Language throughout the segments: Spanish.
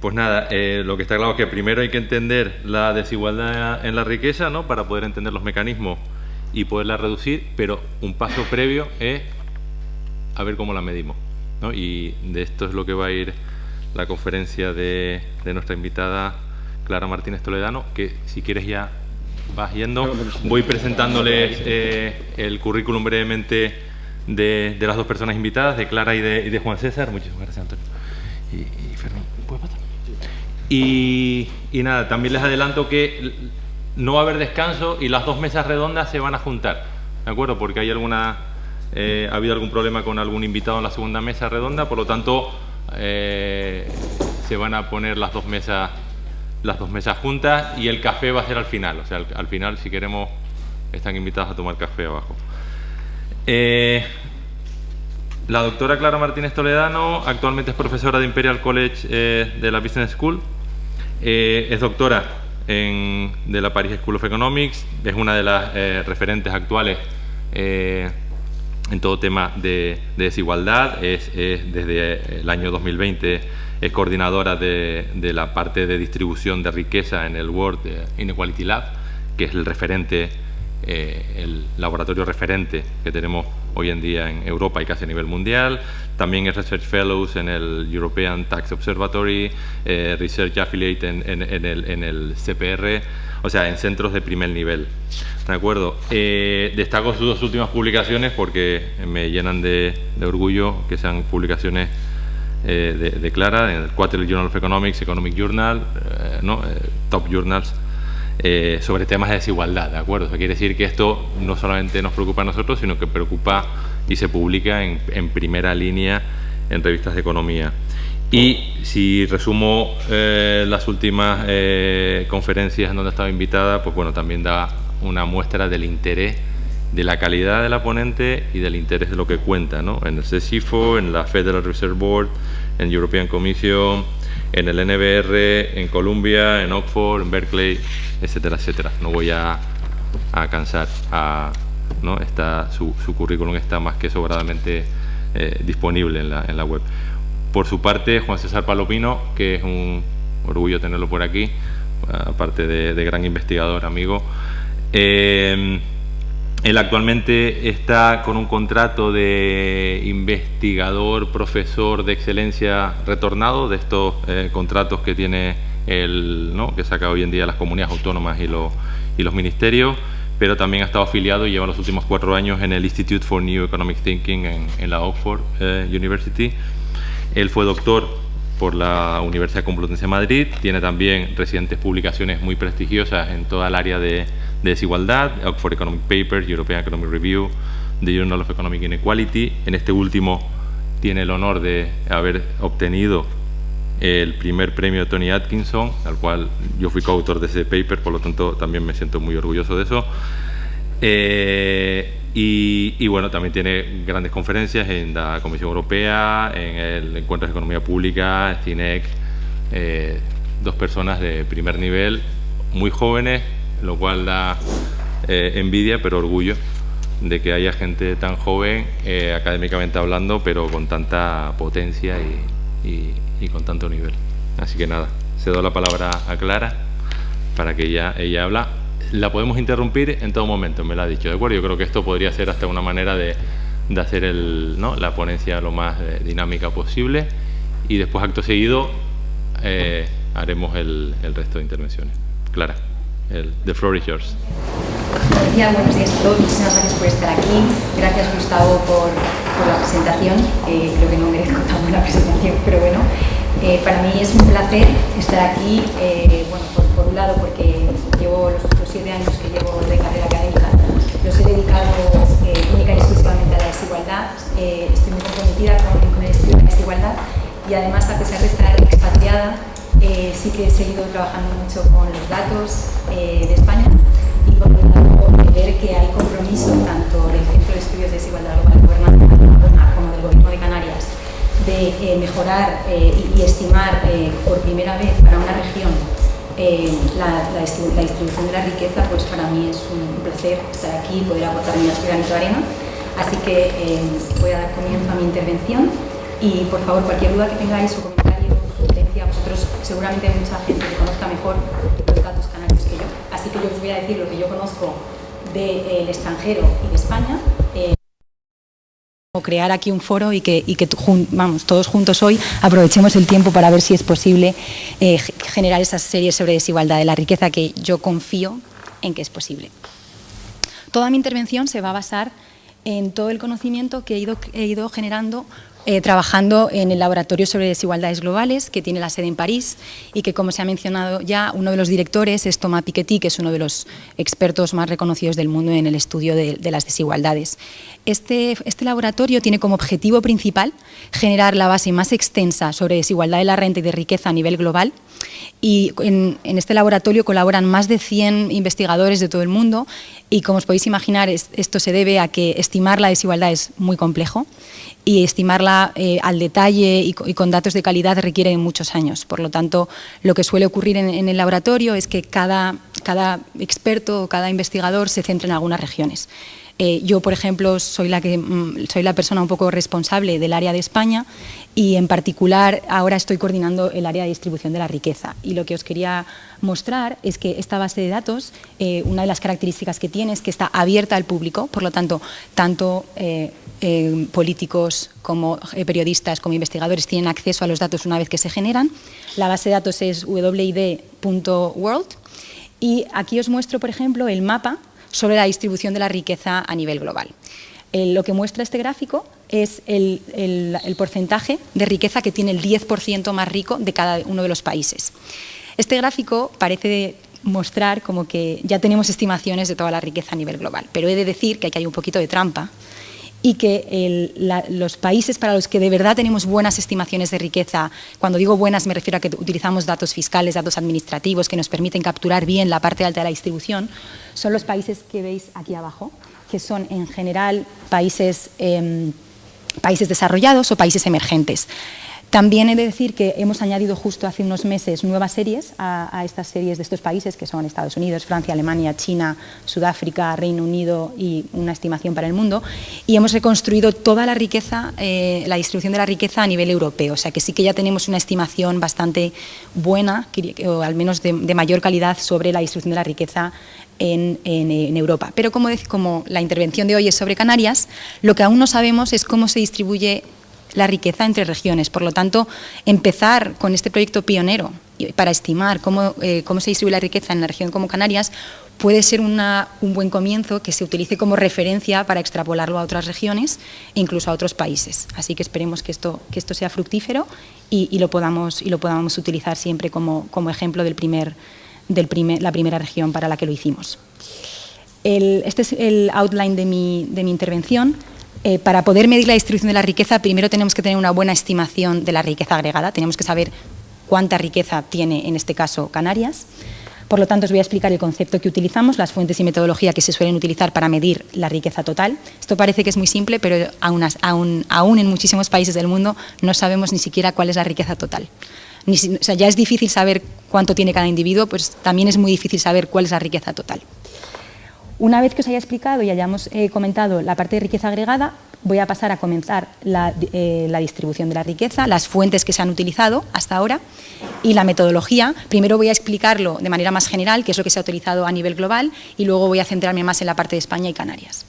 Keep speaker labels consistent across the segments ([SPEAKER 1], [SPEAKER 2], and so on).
[SPEAKER 1] Pues nada, lo que está claro es que primero hay que entender la desigualdad en la riqueza, ¿no?, para poder entender los mecanismos y poderla reducir, pero un paso previo es a ver cómo la medimos, ¿no? Y de esto es lo que va a ir la conferencia de nuestra invitada Clara Martínez Toledano, que si quieres ya vas yendo. Voy presentándoles el currículum brevemente de las dos personas invitadas, de Clara y de Juan César. Muchísimas gracias, Antonio. Y Fermín, ¿puedes pasar? Y nada, también les adelanto que no va a haber descanso y las dos mesas redondas se van a juntar, ¿de acuerdo? Porque hay ha habido algún problema con algún invitado en la segunda mesa redonda, por lo tanto se van a poner las dos mesas juntas y el café va a ser al final. O sea, al final, si queremos, están invitados a tomar café abajo. La doctora Clara Martínez Toledano actualmente es profesora de Imperial College de la Business School. Es doctora de la Paris School of Economics. Es una de las referentes actuales en todo tema de desigualdad. Desde el año 2020 es coordinadora de la parte de distribución de riqueza en el World Inequality Lab, que es el laboratorio referente que tenemos hoy en día en Europa y casi a nivel mundial. También es Research Fellows en el European Tax Observatory, Research Affiliate en el CPR, o sea, en centros de primer nivel. ¿De acuerdo? Destaco sus dos últimas publicaciones porque me llenan de orgullo, que sean publicaciones de Clara, en el Quarterly Journal of Economics, Economic Journal, Top Journals, sobre temas de desigualdad, ¿de acuerdo? Eso quiere decir que esto no solamente nos preocupa a nosotros, sino que preocupa y se publica en primera línea en revistas de economía. Y si resumo las últimas conferencias en donde estaba invitada, pues bueno, también da una muestra del interés, de la calidad de la ponente y del interés de lo que cuenta, ¿no? En el CECIFO, en la Federal Reserve Board, en European Commission, en el NBR, en Columbia, en Oxford, en Berkeley, etcétera, etcétera. No voy a cansar, ¿no? Su currículum está más que sobradamente disponible en la web. Por su parte, Juan César Palomino, que es un orgullo tenerlo por aquí, aparte de gran investigador, amigo. Él actualmente está con un contrato de investigador, profesor de excelencia retornado, de estos contratos que tiene que saca hoy en día las comunidades autónomas y los ministerios, pero también ha estado afiliado y lleva los últimos 4 años en el Institute for New Economic Thinking en la Oxford University. Él fue doctor por la Universidad Complutense de Madrid, tiene también recientes publicaciones muy prestigiosas en toda el área de desigualdad, Oxford Economic Papers, European Economic Review, The Journal of Economic Inequality. En este último tiene el honor de haber obtenido el primer premio Tony Atkinson, al cual yo fui coautor de ese paper, por lo tanto también me siento muy orgulloso de eso. Y bueno, también tiene grandes conferencias en la Comisión Europea, en el Encuentro de Economía Pública, CINEC, dos personas de primer nivel, muy jóvenes, lo cual da envidia, pero orgullo de que haya gente tan joven, académicamente hablando, pero con tanta potencia y con tanto nivel. Así que nada, cedo la palabra a Clara para que ella habla. La podemos interrumpir en todo momento, me lo ha dicho, ¿de acuerdo? Yo creo que esto podría ser hasta una manera de hacer la ponencia lo más dinámica posible, y después, acto seguido, haremos el resto de intervenciones. Clara, the floor is yours.
[SPEAKER 2] Buenos días a todos, muchísimas gracias por estar aquí. Gracias, Gustavo, por la presentación. Creo que no merezco tan buena presentación, pero bueno, para mí es un placer estar aquí. Por un lado, porque llevo los 7 años que llevo de carrera académica, los he dedicado única y exclusivamente a la desigualdad. Estoy muy comprometida con el estudio de la desigualdad y, además, a pesar de estar expatriada, sí que he seguido trabajando mucho con los datos de España, y por lo tanto ver que hay compromiso tanto del Centro de Estudios de Desigualdad Global como del Gobierno de Canarias de mejorar y estimar por primera vez para una región la distribución de la riqueza. Pues para mí es un placer estar aquí y poder aportar mi granito de arena. Así que voy a dar comienzo a mi intervención y, por favor, cualquier duda que tengáis o comentario o sugerencia, vosotros vosotros seguramente hay mucha gente que conozca mejor los datos canarios que yo. Así que yo os voy a decir lo que yo conozco del extranjero y de España. Crear aquí un foro y que vamos, todos juntos hoy aprovechemos el tiempo para ver si es posible generar esas series sobre desigualdad de la riqueza, que yo confío en que es posible. Toda mi intervención se va a basar en todo el conocimiento que he ido generando trabajando en el Laboratorio sobre Desigualdades Globales, que tiene la sede en París y que, como se ha mencionado ya, uno de los directores es Thomas Piketty, que es uno de los expertos más reconocidos del mundo en el estudio de las desigualdades. Este laboratorio tiene como objetivo principal generar la base más extensa sobre desigualdad de la renta y de riqueza a nivel global, y en este laboratorio colaboran más de 100 investigadores de todo el mundo, y como os podéis imaginar, esto se debe a que estimar la desigualdad es muy complejo y estimarla al detalle y con datos de calidad requiere muchos años. Por lo tanto, lo que suele ocurrir en el laboratorio es que cada experto o cada investigador se centra en algunas regiones. Yo, por ejemplo, soy la persona un poco responsable del área de España, y en particular ahora estoy coordinando el área de distribución de la riqueza. Y lo que os quería mostrar es que esta base de datos, una de las características que tiene es que está abierta al público, por lo tanto, tanto políticos como periodistas como investigadores tienen acceso a los datos una vez que se generan. La base de datos es wid.world, y aquí os muestro, por ejemplo, el mapa sobre la distribución de la riqueza a nivel global. Lo que muestra este gráfico es el porcentaje de riqueza que tiene el 10% más rico de cada uno de los países. Este gráfico parece mostrar como que ya tenemos estimaciones de toda la riqueza a nivel global, pero he de decir que aquí hay un poquito de trampa, y que los países para los que de verdad tenemos buenas estimaciones de riqueza, cuando digo buenas me refiero a que utilizamos datos fiscales, datos administrativos que nos permiten capturar bien la parte alta de la distribución, son los países que veis aquí abajo, que son en general países desarrollados o países emergentes. También he de decir que hemos añadido justo hace unos meses nuevas series a estas series de estos países, que son Estados Unidos, Francia, Alemania, China, Sudáfrica, Reino Unido y una estimación para el mundo. Y hemos reconstruido toda la riqueza, la distribución de la riqueza a nivel europeo. O sea que sí que ya tenemos una estimación bastante buena, o al menos de mayor calidad, sobre la distribución de la riqueza en Europa. Pero como la intervención de hoy es sobre Canarias, lo que aún no sabemos es cómo se distribuye la riqueza entre regiones. Por lo tanto, empezar con este proyecto pionero para estimar cómo se distribuye la riqueza en una región como Canarias puede ser un buen comienzo que se utilice como referencia para extrapolarlo a otras regiones e incluso a otros países. Así que esperemos que esto sea fructífero y lo podamos utilizar siempre como ejemplo la primera región para la que lo hicimos. Este es el outline de mi intervención. Para poder medir la distribución de la riqueza, primero tenemos que tener una buena estimación de la riqueza agregada. Tenemos que saber cuánta riqueza tiene, en este caso, Canarias. Por lo tanto, os voy a explicar el concepto que utilizamos, las fuentes y metodología que se suelen utilizar para medir la riqueza total. Esto parece que es muy simple, pero aún en muchísimos países del mundo no sabemos ni siquiera cuál es la riqueza total. O sea, ya es difícil saber cuánto tiene cada individuo, pues también es muy difícil saber cuál es la riqueza total. Una vez que os haya explicado y hayamos comentado la parte de riqueza agregada, voy a pasar a comenzar la distribución de la riqueza, las fuentes que se han utilizado hasta ahora y la metodología. Primero voy a explicarlo de manera más general, qué es lo que se ha utilizado a nivel global, y luego voy a centrarme más en la parte de España y Canarias.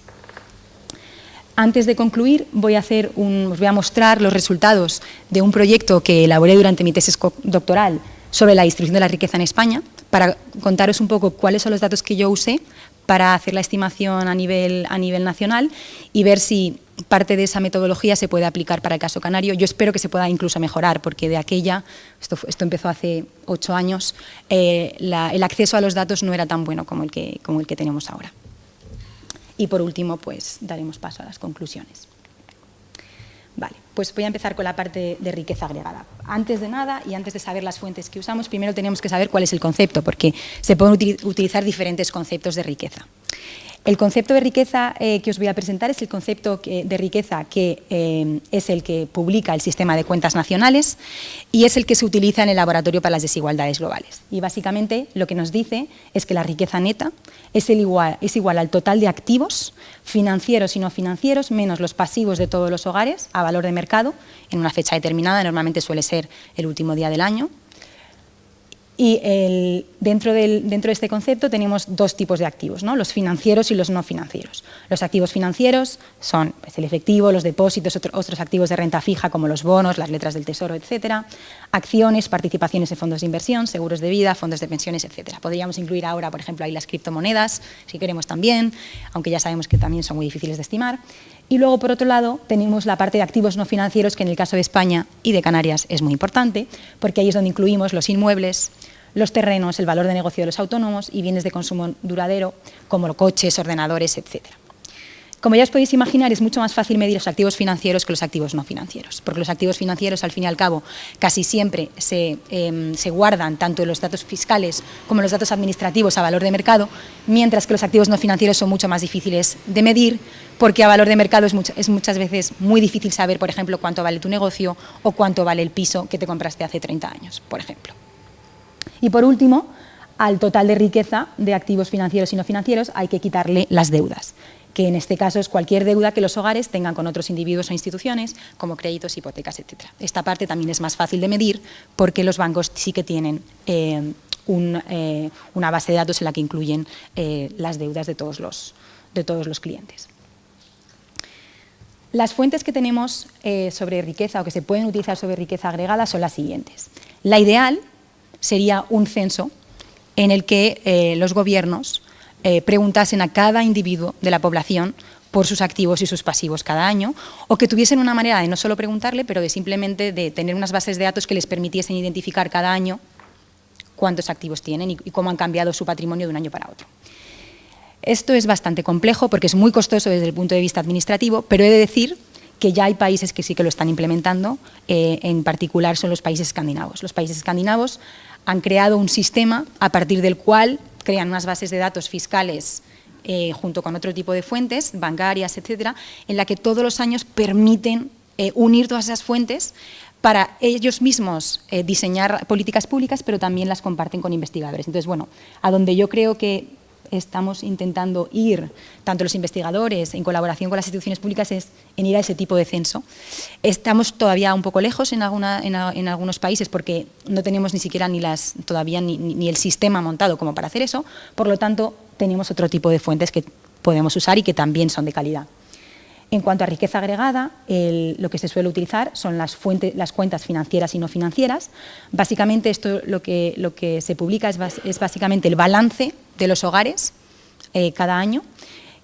[SPEAKER 2] Antes de concluir, os voy a mostrar los resultados de un proyecto que elaboré durante mi tesis doctoral sobre la distribución de la riqueza en España, para contaros un poco cuáles son los datos que yo usé para hacer la estimación a nivel nacional y ver si parte de esa metodología se puede aplicar para el caso canario. Yo espero que se pueda incluso mejorar, porque de aquella, esto empezó hace 8 años, el acceso a los datos no era tan bueno como el que tenemos ahora. Y por último, pues daremos paso a las conclusiones. Vale, pues voy a empezar con la parte de riqueza agregada. Antes de nada, y antes de saber las fuentes que usamos, primero tenemos que saber cuál es el concepto, porque se pueden utilizar diferentes conceptos de riqueza. El concepto de riqueza que os voy a presentar es el concepto de riqueza que es el que publica el Sistema de Cuentas Nacionales y es el que se utiliza en el Laboratorio para las Desigualdades Globales. Y básicamente lo que nos dice es que la riqueza neta es igual al total de activos financieros y no financieros menos los pasivos de todos los hogares a valor de mercado en una fecha determinada, normalmente suele ser el último día del año, Y dentro de este concepto tenemos dos tipos de activos, ¿no? Los financieros y los no financieros. Los activos financieros son pues, el efectivo, los depósitos, otros activos de renta fija como los bonos, las letras del tesoro, etcétera, acciones, participaciones en fondos de inversión, seguros de vida, fondos de pensiones, etcétera. Podríamos incluir ahora, por ejemplo, ahí las criptomonedas, si queremos también, aunque ya sabemos que también son muy difíciles de estimar. Y luego, por otro lado, tenemos la parte de activos no financieros, que en el caso de España y de Canarias es muy importante, porque ahí es donde incluimos los inmuebles, los terrenos, el valor de negocio de los autónomos y bienes de consumo duradero, como los coches, ordenadores, etc. Como ya os podéis imaginar, es mucho más fácil medir los activos financieros que los activos no financieros, porque los activos financieros, al fin y al cabo, casi siempre se guardan tanto los datos fiscales como los datos administrativos a valor de mercado, mientras que los activos no financieros son mucho más difíciles de medir, porque a valor de mercado es muchas veces muy difícil saber, por ejemplo, cuánto vale tu negocio o cuánto vale el piso que te compraste hace 30 años, por ejemplo. Y por último, al total de riqueza de activos financieros y no financieros hay que quitarle las deudas, que en este caso es cualquier deuda que los hogares tengan con otros individuos o instituciones, como créditos, hipotecas, etc. Esta parte también es más fácil de medir porque los bancos sí que tienen una base de datos en la que incluyen las deudas de todos los clientes. Las fuentes que tenemos sobre riqueza o que se pueden utilizar sobre riqueza agregada son las siguientes. La ideal sería un censo en el que los gobiernos preguntasen a cada individuo de la población por sus activos y sus pasivos cada año, o que tuviesen una manera de no solo preguntarle, pero de simplemente de tener unas bases de datos que les permitiesen identificar cada año cuántos activos tienen y cómo han cambiado su patrimonio de un año para otro. Esto es bastante complejo porque es muy costoso desde el punto de vista administrativo, pero he de decir que ya hay países que sí que lo están implementando, en particular son los países escandinavos. Los países escandinavos han creado un sistema a partir del cual crean unas bases de datos fiscales junto con otro tipo de fuentes, bancarias, etcétera, en la que todos los años permiten unir todas esas fuentes para ellos mismos diseñar políticas públicas, pero también las comparten con investigadores. Entonces, bueno, a donde yo creo que estamos intentando ir, tanto los investigadores, en colaboración con las instituciones públicas, es en ir a ese tipo de censo. Estamos todavía un poco lejos en algunos países porque no tenemos ni siquiera todavía ni el sistema montado como para hacer eso, por lo tanto, tenemos otro tipo de fuentes que podemos usar y que también son de calidad. En cuanto a riqueza agregada, lo que se suele utilizar son las cuentas financieras y no financieras. Básicamente, esto lo que se publica es básicamente el balance de los hogares cada año,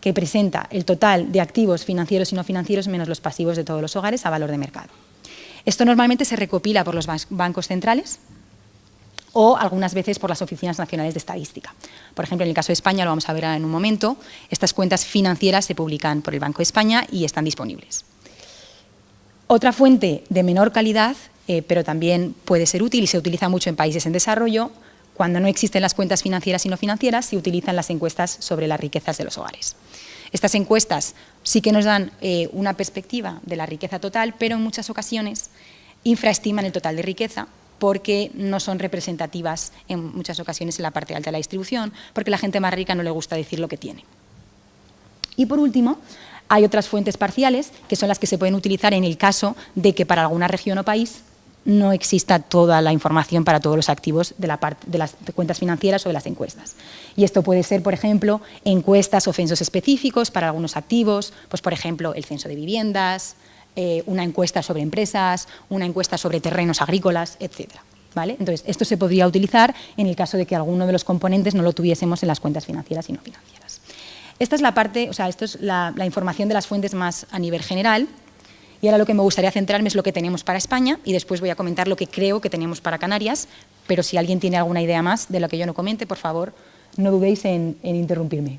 [SPEAKER 2] que presenta el total de activos financieros y no financieros menos los pasivos de todos los hogares a valor de mercado. Esto normalmente se recopila por los bancos centrales o algunas veces por las oficinas nacionales de estadística. Por ejemplo, en el caso de España, lo vamos a ver en un momento, estas cuentas financieras se publican por el Banco de España y están disponibles. Otra fuente de menor calidad, pero también puede ser útil y se utiliza mucho en países en desarrollo, cuando no existen las cuentas financieras y no financieras, se utilizan las encuestas sobre las riquezas de los hogares. Estas encuestas sí que nos dan una perspectiva de la riqueza total, pero en muchas ocasiones infraestiman el total de riqueza, porque no son representativas en muchas ocasiones en la parte alta de la distribución, porque a la gente más rica no le gusta decir lo que tiene. Y por último, hay otras fuentes parciales, que son las que se pueden utilizar en el caso de que para alguna región o país no exista toda la información para todos los activos de las cuentas financieras o de las encuestas. Y esto puede ser, por ejemplo, encuestas o censos específicos para algunos activos, pues por ejemplo, el censo de viviendas, una encuesta sobre empresas, una encuesta sobre terrenos agrícolas, etcétera, ¿vale? Entonces, esto se podría utilizar en el caso de que alguno de los componentes no lo tuviésemos en las cuentas financieras y no financieras. Esta es la parte, o sea, esto es la información de las fuentes más a nivel general. Y ahora lo que me gustaría centrarme es lo que tenemos para España y después voy a comentar lo que creo que tenemos para Canarias, pero si alguien tiene alguna idea más de lo que yo no comente, por favor, no dudéis en interrumpirme.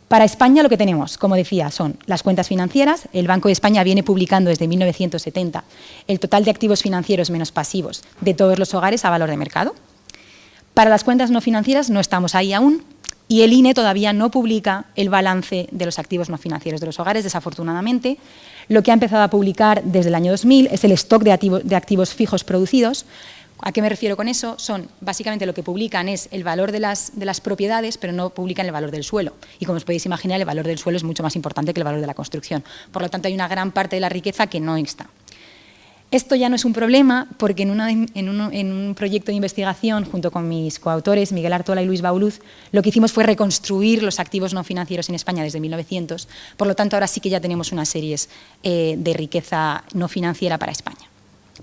[SPEAKER 2] Para España lo que tenemos, como decía, son las cuentas financieras. El Banco de España viene publicando desde 1970 el total de activos financieros menos pasivos de todos los hogares a valor de mercado. Para las cuentas no financieras no estamos ahí aún y el INE todavía no publica el balance de los activos no financieros de los hogares, desafortunadamente. Lo que ha empezado a publicar desde el año 2000 es el stock de activos fijos producidos. ¿A qué me refiero con eso? Son, básicamente lo que publican es el valor de las propiedades, pero no publican el valor del suelo. Y como os podéis imaginar, el valor del suelo es mucho más importante que el valor de la construcción. Por lo tanto, hay una gran parte de la riqueza que no está. Esto ya no es un problema porque en un proyecto de investigación junto con mis coautores, Miguel Artola y Luis Bauluz, lo que hicimos fue reconstruir los activos no financieros en España desde 1900. Por lo tanto, ahora sí que ya tenemos unas series de riqueza no financiera para España.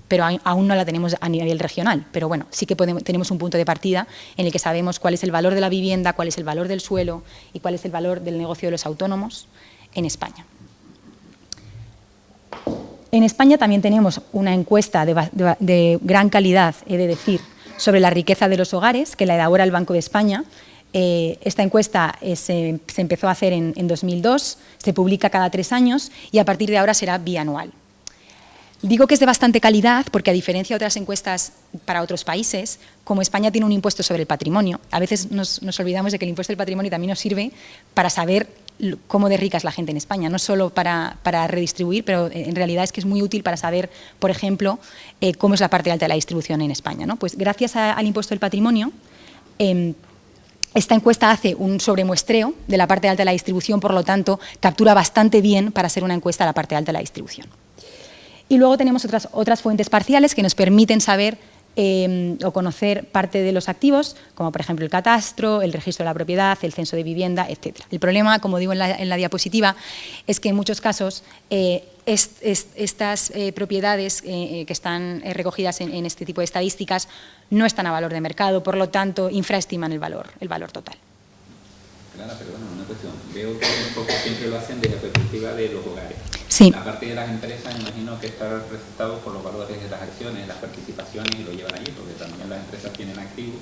[SPEAKER 2] Pero aún no la tenemos a nivel regional. Pero bueno, sí que tenemos un punto de partida en el que sabemos cuál es el valor de la vivienda, cuál es el valor del suelo y cuál es el valor del negocio de los autónomos en España. En España también tenemos una encuesta de gran calidad, he de decir, sobre la riqueza de los hogares, que la elabora el Banco de España. Esta encuesta se empezó a hacer en 2002, se publica cada 3 años y a partir de ahora será bianual. Digo que es de bastante calidad porque, a diferencia de otras encuestas para otros países, como España tiene un impuesto sobre el patrimonio, a veces nos olvidamos de que el impuesto del patrimonio también nos sirve para saber cómo de rica es la gente en España, no solo para redistribuir, pero en realidad es que es muy útil para saber, por ejemplo, cómo es la parte alta de la distribución en España, ¿no? Pues gracias al impuesto del patrimonio, esta encuesta hace un sobremuestreo de la parte alta de la distribución, por lo tanto, captura bastante bien para ser una encuesta de la parte alta de la distribución. Y luego tenemos otras fuentes parciales que nos permiten saber o conocer parte de los activos, como por ejemplo el catastro, el registro de la propiedad, el censo de vivienda, etc. El problema, como digo en la diapositiva, es que en muchos casos estas propiedades que están recogidas en este tipo de estadísticas no están a valor de mercado, por lo tanto infraestiman el valor total.
[SPEAKER 3] Clara, perdona, una cuestión. Veo que un poco siempre lo hacen desde la perspectiva de los hogares.
[SPEAKER 2] Sí.
[SPEAKER 3] La parte de las empresas, imagino que está representado por los valores de las acciones, las participaciones y lo llevan allí, porque también las empresas tienen activos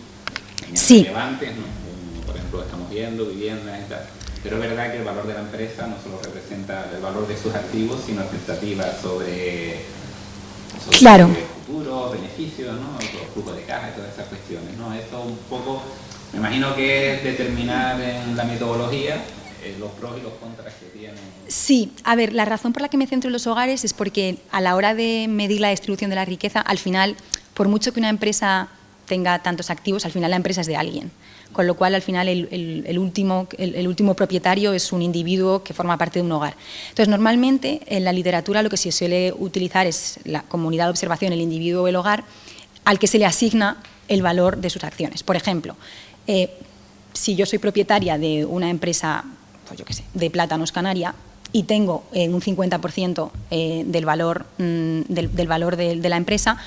[SPEAKER 2] sí.
[SPEAKER 3] relevantes, ¿no? Por ejemplo, estamos viendo viviendas y tal. Pero es verdad que el valor de la empresa no solo representa el valor de sus activos, sino expectativas sobre
[SPEAKER 2] claro.
[SPEAKER 3] futuros, beneficios, ¿no? Los flujos de caja y todas esas cuestiones, ¿no? Esto un poco, me imagino que es determinar en la metodología los pros y los contras que tienen.
[SPEAKER 2] Sí, a ver, la razón por la que me centro en los hogares es porque a la hora de medir la distribución de la riqueza, al final, por mucho que una empresa tenga tantos activos, al final la empresa es de alguien. Con lo cual, al final, el último propietario es un individuo que forma parte de un hogar. Entonces, normalmente, en la literatura lo que se suele utilizar es la comunidad de observación, el individuo o el hogar, al que se le asigna el valor de sus acciones. Por ejemplo, si yo soy propietaria de una empresa, pues yo qué sé, de Plátanos Canaria, y tengo un 50% del valor de la empresa,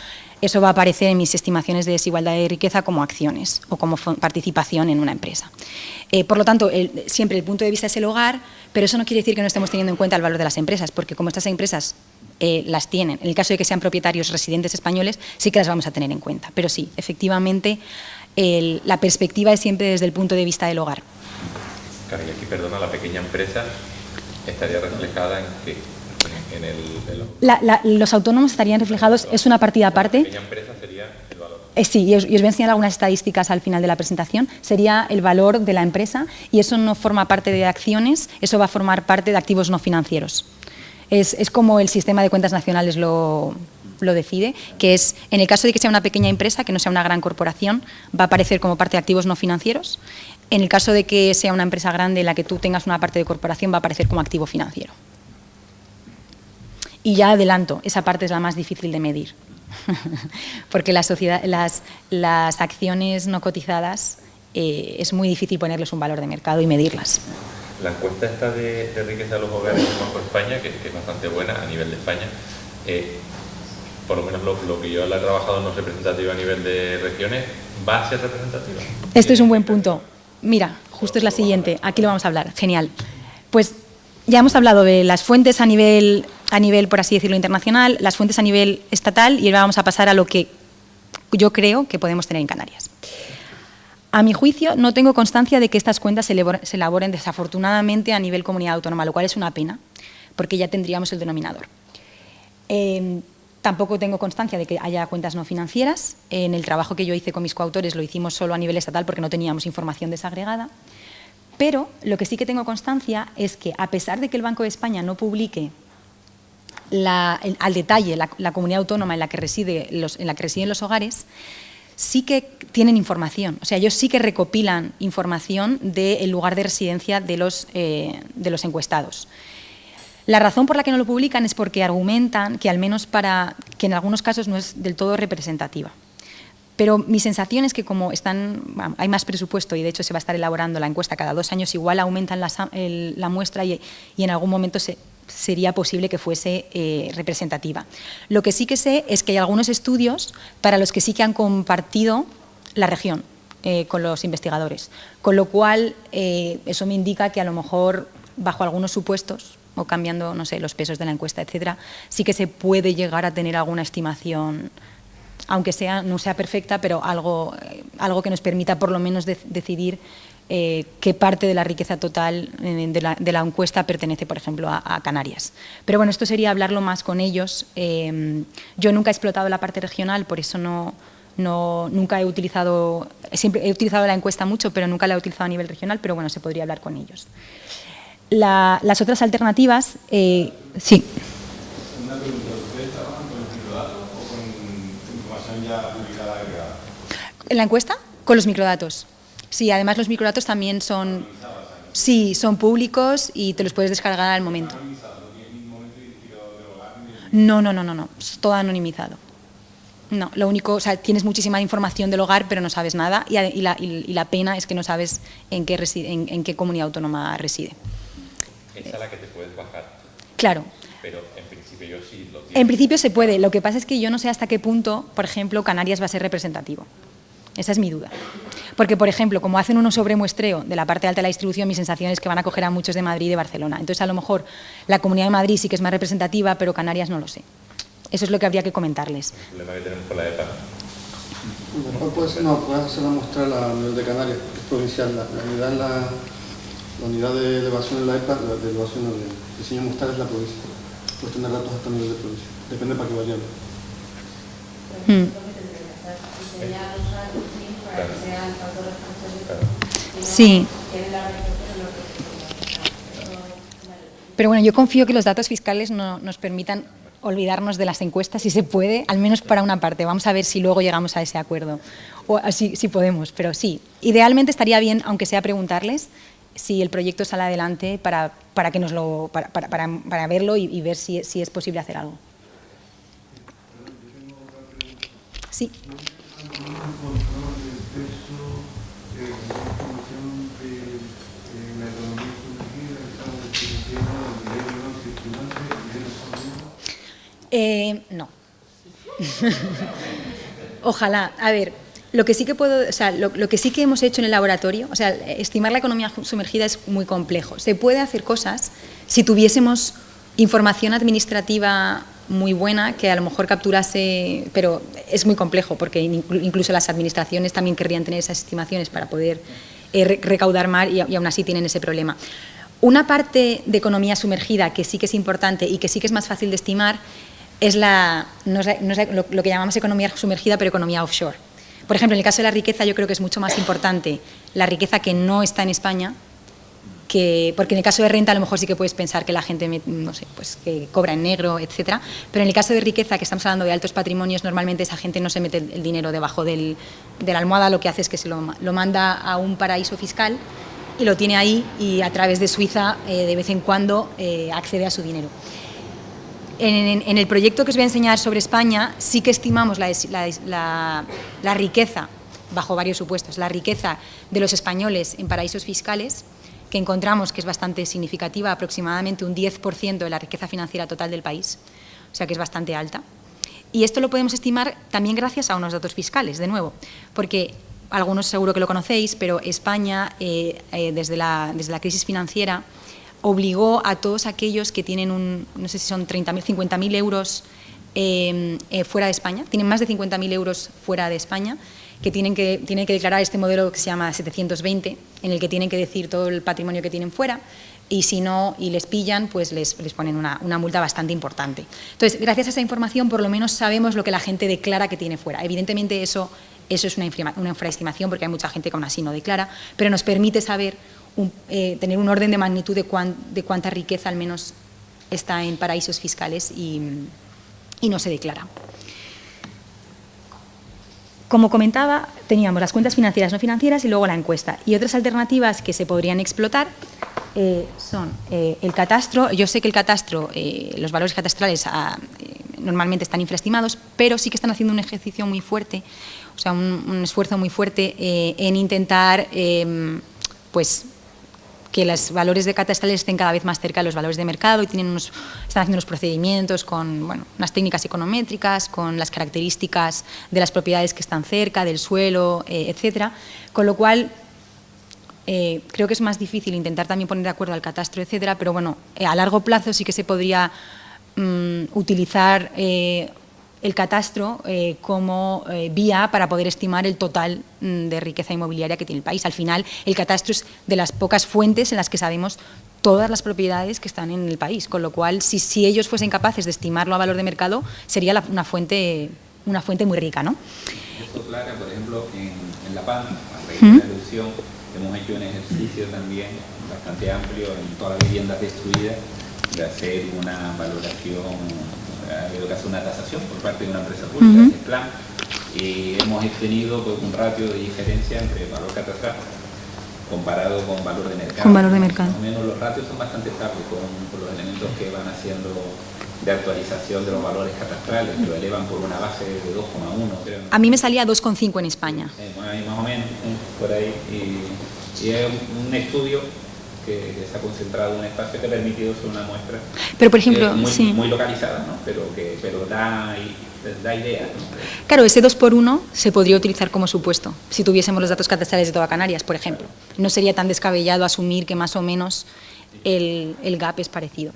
[SPEAKER 2] eso va a aparecer en mis estimaciones de desigualdad de riqueza como acciones o como participación en una empresa. Por lo tanto, siempre el punto de vista es el hogar, pero eso no quiere decir que no estemos teniendo en cuenta el valor de las empresas, porque como estas empresas las tienen, en el caso de que sean propietarios residentes españoles, sí que las vamos a tener en cuenta. Pero sí, efectivamente, la perspectiva es siempre desde el punto de vista del hogar.
[SPEAKER 1] Claro, y aquí, perdona, la pequeña empresa estaría reflejada en qué.
[SPEAKER 2] Los autónomos estarían reflejados, es una partida aparte.
[SPEAKER 1] La pequeña empresa sería el valor.
[SPEAKER 2] Sí, y os voy a enseñar algunas estadísticas al final de la presentación. Sería el valor de la empresa y eso no forma parte de acciones, eso va a formar parte de activos no financieros. Es como el sistema de cuentas nacionales lo decide, que es, en el caso de que sea una pequeña empresa, que no sea una gran corporación, va a aparecer como parte de activos no financieros. En el caso de que sea una empresa grande en la que tú tengas una parte de corporación, va a aparecer como activo financiero. Y ya adelanto, esa parte es la más difícil de medir, porque las acciones no cotizadas es muy difícil ponerles un valor de mercado y medirlas.
[SPEAKER 1] La encuesta esta de riqueza de los hogares del Banco de España, que es bastante buena a nivel de España, por lo menos lo que yo la he trabajado no es representativa a nivel de regiones, ¿va a ser representativa?
[SPEAKER 2] Esto es un buen punto. Mira, justo es la siguiente, aquí lo vamos a hablar, genial. Pues ya hemos hablado de las fuentes a nivel, por así decirlo, internacional, las fuentes a nivel estatal y ahora vamos a pasar a lo que yo creo que podemos tener en Canarias. A mi juicio, no tengo constancia de que estas cuentas se elaboren desafortunadamente a nivel comunidad autónoma, lo cual es una pena, porque ya tendríamos el denominador. Tampoco tengo constancia de que haya cuentas no financieras. En el trabajo que yo hice con mis coautores lo hicimos solo a nivel estatal porque no teníamos información desagregada. Pero lo que sí que tengo constancia es que, a pesar de que el Banco de España no publique al detalle la comunidad autónoma en la que residen los hogares, sí que tienen información. O sea, ellos sí que recopilan información del lugar de residencia de los encuestados. La razón por la que no lo publican es porque argumentan que al menos que en algunos casos no es del todo representativa. Pero mi sensación es que como hay más presupuesto y de hecho se va a estar elaborando la encuesta cada 2 años, igual aumentan la muestra y en algún momento sería posible que fuese representativa. Lo que sí que sé es que hay algunos estudios para los que sí que han compartido la región con los investigadores, con lo cual eso me indica que a lo mejor bajo algunos supuestos o cambiando, no sé, los pesos de la encuesta, etcétera, sí que se puede llegar a tener alguna estimación, aunque no sea perfecta, pero algo que nos permita por lo menos decidir qué parte de la riqueza total de la encuesta pertenece, por ejemplo, a Canarias. Pero bueno, esto sería hablarlo más con ellos. Yo nunca he explotado la parte regional, por eso nunca he utilizado, siempre he utilizado la encuesta mucho, pero nunca la he utilizado a nivel regional, pero bueno, se podría hablar con ellos. Las otras alternativas, sí.
[SPEAKER 4] Una pregunta, ¿ustedes trabajan con los microdatos o con información ya publicada agregada?
[SPEAKER 2] ¿En la encuesta? Con los microdatos. Sí, además los microdatos también son públicos y te los puedes descargar al momento. No, es todo anonimizado. No, lo único, o sea, tienes muchísima información del hogar, pero no sabes nada y la pena es que no sabes en qué comunidad autónoma reside.
[SPEAKER 1] Esa es la que te puedes bajar.
[SPEAKER 2] Claro.
[SPEAKER 1] Pero en principio yo sí lo tienes.
[SPEAKER 2] En principio se puede. Lo que pasa es que yo no sé hasta qué punto, por ejemplo, Canarias va a ser representativo. Esa es mi duda. Porque, por ejemplo, como hacen uno sobremuestreo de la parte alta de la distribución, mi sensación es que van a coger a muchos de Madrid y de Barcelona. Entonces, a lo mejor la Comunidad de Madrid sí que es más representativa, pero Canarias no lo sé. Eso es lo que habría que comentarles.
[SPEAKER 1] El problema que tenemos con la EPA.
[SPEAKER 5] Mejor puedes hacer la muestra a nivel de Canarias, que es provincial. La unidad de elevación en la EPA, de elevación de diseño muestral es la provincia. Puedes tener datos hasta nivel de provincia. Depende para qué vayan.
[SPEAKER 2] Sí. Pero bueno, yo confío que los datos fiscales nos permitan olvidarnos de las encuestas si se puede, al menos para una parte. Vamos a ver si luego llegamos a ese acuerdo. O así si podemos, pero sí. Idealmente estaría bien, aunque sea preguntarles, si el proyecto sale adelante para verlo y ver si es posible hacer algo. Sí. No. Ojalá. A ver, lo que sí que lo que sí que hemos hecho en el laboratorio, o sea, estimar la economía sumergida es muy complejo. Se puede hacer cosas si tuviésemos información administrativa muy buena que a lo mejor capturase, pero es muy complejo porque incluso las administraciones también querrían tener esas estimaciones para poder recaudar más y aún así tienen ese problema. Una parte de economía sumergida que sí que es importante y que sí que es más fácil de estimar es lo que llamamos economía sumergida, pero economía offshore. Por ejemplo, en el caso de la riqueza yo creo que es mucho más importante la riqueza que no está en España, porque en el caso de renta a lo mejor sí que puedes pensar que la gente, no sé, pues que cobra en negro, etcétera, pero en el caso de riqueza, que estamos hablando de altos patrimonios, normalmente esa gente no se mete el dinero debajo de la almohada, lo que hace es que se lo manda a un paraíso fiscal y lo tiene ahí y a través de Suiza de vez en cuando accede a su dinero. En el proyecto que os voy a enseñar sobre España sí que estimamos la riqueza, bajo varios supuestos, la riqueza de los españoles en paraísos fiscales, que encontramos que es bastante significativa, aproximadamente un 10% de la riqueza financiera total del país, o sea que es bastante alta. Y esto lo podemos estimar también gracias a unos datos fiscales, de nuevo, porque algunos seguro que lo conocéis, pero España, desde la crisis financiera, obligó a todos aquellos que tienen no sé si son 30.000, 50.000 euros fuera de España, tienen más de 50.000 euros fuera de España, que tienen que declarar este modelo que se llama 720, en el que tienen que decir todo el patrimonio que tienen fuera, y si no, y les pillan, pues les ponen una multa bastante importante. Entonces, gracias a esa información, por lo menos sabemos lo que la gente declara que tiene fuera. Evidentemente, eso es una infraestimación, porque hay mucha gente que aún así no declara, pero nos permite saber, tener un orden de magnitud de cuánta riqueza al menos está en paraísos fiscales y no se declara. Como comentaba, teníamos las cuentas financieras no financieras y luego la encuesta. Y otras alternativas que se podrían explotar son el catastro. Yo sé que el catastro, los valores catastrales normalmente están infraestimados, pero sí que están haciendo un ejercicio muy fuerte, o sea, un esfuerzo muy fuerte en intentar pues, que los valores de catastrales estén cada vez más cerca de los valores de mercado y están haciendo unos procedimientos con unas técnicas econométricas, con las características de las propiedades que están cerca, del suelo, etcétera. Con lo cual, creo que es más difícil intentar también poner de acuerdo al catastro, etcétera, pero bueno, a largo plazo sí que se podría utilizar el catastro como vía para poder estimar el total de riqueza inmobiliaria que tiene el país. Al final, el catastro es de las pocas fuentes en las que sabemos todas las propiedades que están en el país, con lo cual, si ellos fuesen capaces de estimarlo a valor de mercado, sería una fuente muy rica, ¿no?
[SPEAKER 3] Esto, Clara, por ejemplo, en La Paz, a raíz de la erupción, hemos hecho un ejercicio también bastante amplio en todas las viviendas destruidas de hacer una valoración, una tasación por parte de una empresa pública, el plan, y hemos obtenido pues, un ratio de diferencia entre valor catastral comparado con valor de mercado.
[SPEAKER 2] Con valor de mercado.
[SPEAKER 3] Más o menos los ratios son bastante estables con los elementos que van haciendo de actualización de los valores catastrales, que lo elevan por una base de 2,1, creo.
[SPEAKER 2] A mí me salía 2,5 en España.
[SPEAKER 3] Más o menos, por ahí. Y es un estudio que se ha concentrado en un espacio que ha permitido hacer una muestra.
[SPEAKER 2] Pero, por ejemplo,
[SPEAKER 3] muy localizada, ¿no? Pero da idea, ¿no?
[SPEAKER 2] Claro, ese 2x1 se podría utilizar como supuesto, si tuviésemos los datos catastrales de toda Canarias, por ejemplo. No sería tan descabellado asumir que más o menos el gap es parecido.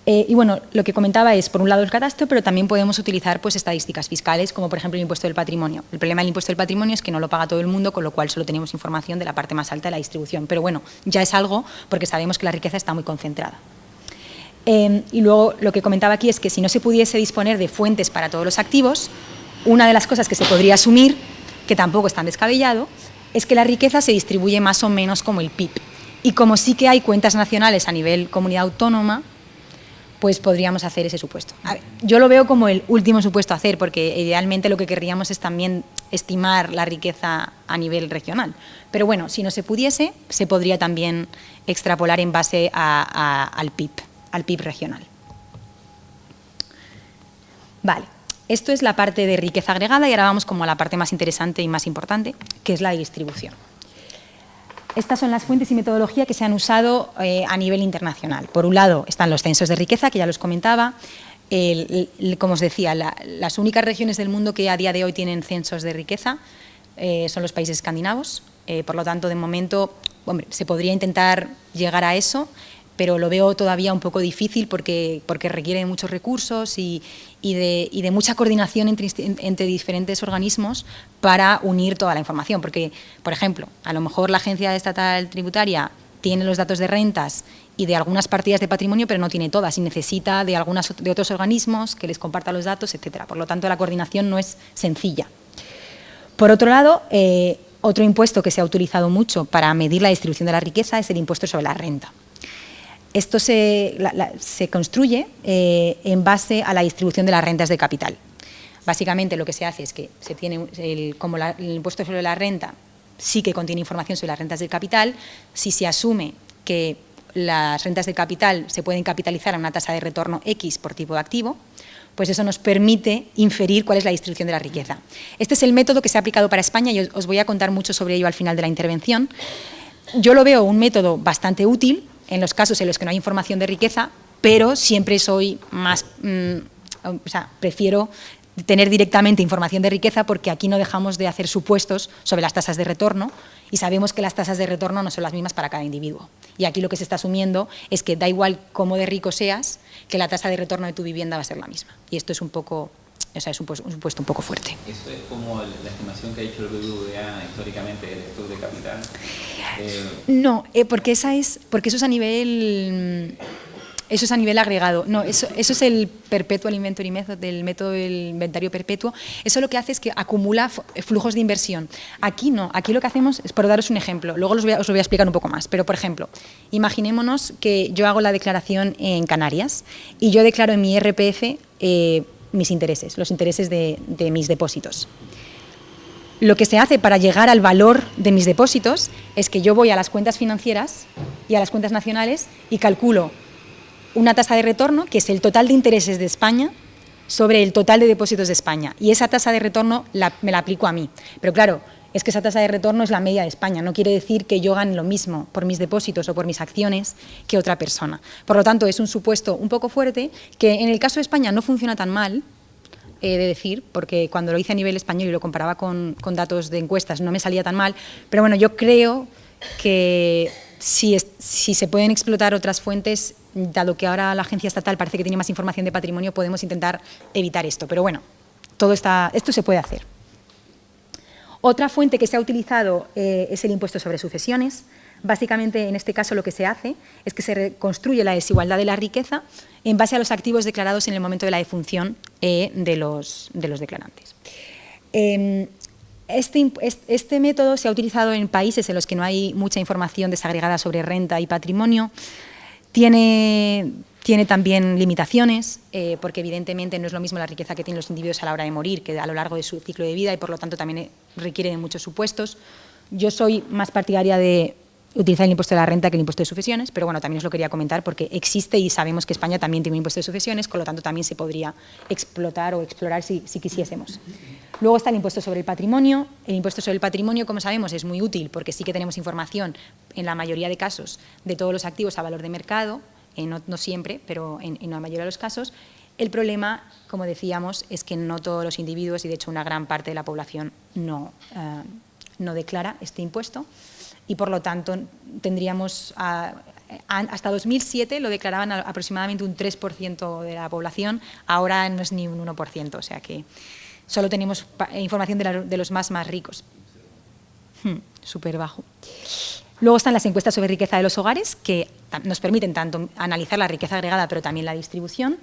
[SPEAKER 2] Y bueno, lo que comentaba es, por un lado, el catastro, pero también podemos utilizar pues, estadísticas fiscales, como por ejemplo el impuesto del patrimonio. El problema del impuesto del patrimonio es que no lo paga todo el mundo, con lo cual solo tenemos información de la parte más alta de la distribución. Pero bueno, ya es algo porque sabemos que la riqueza está muy concentrada. Y luego lo que comentaba aquí es que si no se pudiese disponer de fuentes para todos los activos, una de las cosas que se podría asumir, que tampoco es tan descabellado, es que la riqueza se distribuye más o menos como el PIB. Y como sí que hay cuentas nacionales a nivel comunidad autónoma, pues podríamos hacer ese supuesto. A ver, yo lo veo como el último supuesto a hacer, porque idealmente lo que querríamos es también estimar la riqueza a nivel regional. Pero bueno, si no se pudiese, se podría también extrapolar en base al PIB regional. Vale, esto es la parte de riqueza agregada y ahora vamos como a la parte más interesante y más importante, que es la distribución. Estas son las fuentes y metodología que se han usado a nivel internacional. Por un lado están los censos de riqueza, que ya los comentaba. Como os decía, las únicas regiones del mundo que a día de hoy tienen censos de riqueza son los países escandinavos. Por lo tanto, de momento, hombre, se podría intentar llegar a eso, pero lo veo todavía un poco difícil porque requiere de muchos recursos y de mucha coordinación entre diferentes organismos para unir toda la información. Porque, por ejemplo, a lo mejor la Agencia Estatal Tributaria tiene los datos de rentas y de algunas partidas de patrimonio, pero no tiene todas y necesita de otros organismos que les compartan los datos, etcétera. Por lo tanto, la coordinación no es sencilla. Por otro lado, otro impuesto que se ha utilizado mucho para medir la distribución de la riqueza es el impuesto sobre la renta. Esto se construye en base a la distribución de las rentas de capital. Básicamente lo que se hace es que se tiene como el impuesto sobre la renta sí que contiene información sobre las rentas del capital. Si se asume que las rentas del capital se pueden capitalizar a una tasa de retorno X por tipo de activo, pues eso nos permite inferir cuál es la distribución de la riqueza. Este es el método que se ha aplicado para España y os voy a contar mucho sobre ello al final de la intervención. Yo lo veo un método bastante útil en los casos en los que no hay información de riqueza, pero siempre soy más, prefiero tener directamente información de riqueza porque aquí no dejamos de hacer supuestos sobre las tasas de retorno y sabemos que las tasas de retorno no son las mismas para cada individuo. Y aquí lo que se está asumiendo es que da igual cómo de rico seas, que la tasa de retorno de tu vivienda va a ser la misma. Y esto es un poco, es un supuesto un poco fuerte.
[SPEAKER 3] Eso es como la estimación que ha hecho el BBVA históricamente del stock de capital.
[SPEAKER 2] No, porque eso es a nivel agregado. No, eso es el Perpetual Inventory Method, del método del inventario perpetuo. Eso lo que hace es que acumula flujos de inversión. Aquí no, aquí lo que hacemos es, por daros un ejemplo, luego os lo voy a explicar un poco más, pero por ejemplo, imaginémonos que yo hago la declaración en Canarias y yo declaro en mi IRPF mis intereses, los intereses de mis depósitos. Lo que se hace para llegar al valor de mis depósitos es que yo voy a las cuentas financieras y a las cuentas nacionales y calculo una tasa de retorno, que es el total de intereses de España, sobre el total de depósitos de España. Y esa tasa de retorno me la aplico a mí. Pero claro, es que esa tasa de retorno es la media de España. No quiere decir que yo gane lo mismo por mis depósitos o por mis acciones que otra persona. Por lo tanto, es un supuesto un poco fuerte que en el caso de España no funciona tan mal, he de decir, porque cuando lo hice a nivel español y lo comparaba con datos de encuestas no me salía tan mal. Pero bueno, yo creo que si se pueden explotar otras fuentes, dado que ahora la agencia estatal parece que tiene más información de patrimonio, podemos intentar evitar esto. Pero bueno, esto se puede hacer. Otra fuente que se ha utilizado es el impuesto sobre sucesiones. Básicamente, en este caso, lo que se hace es que se reconstruye la desigualdad de la riqueza en base a los activos declarados en el momento de la defunción de los declarantes. Este método se ha utilizado en países en los que no hay mucha información desagregada sobre renta y patrimonio. Tiene también limitaciones, porque evidentemente no es lo mismo la riqueza que tienen los individuos a la hora de morir que a lo largo de su ciclo de vida y por lo tanto también requiere de muchos supuestos. Yo soy más partidaria de utilizar el impuesto de la renta que el impuesto de sucesiones, pero bueno, también os lo quería comentar porque existe y sabemos que España también tiene un impuesto de sucesiones, con lo tanto también se podría explotar o explorar si quisiésemos. Luego está el impuesto sobre el patrimonio. El impuesto sobre el patrimonio, como sabemos, es muy útil porque sí que tenemos información en la mayoría de casos de todos los activos a valor de mercado, no siempre, pero en la mayoría de los casos. El problema, como decíamos, es que no todos los individuos y de hecho una gran parte de la población no declara este impuesto y por lo tanto tendríamos hasta 2007 lo declaraban aproximadamente un 3% de la población, ahora no es ni un 1%, o sea que solo tenemos información de los más ricos. Súper bajo. Luego están las encuestas sobre riqueza de los hogares, que nos permiten tanto analizar la riqueza agregada, pero también la distribución.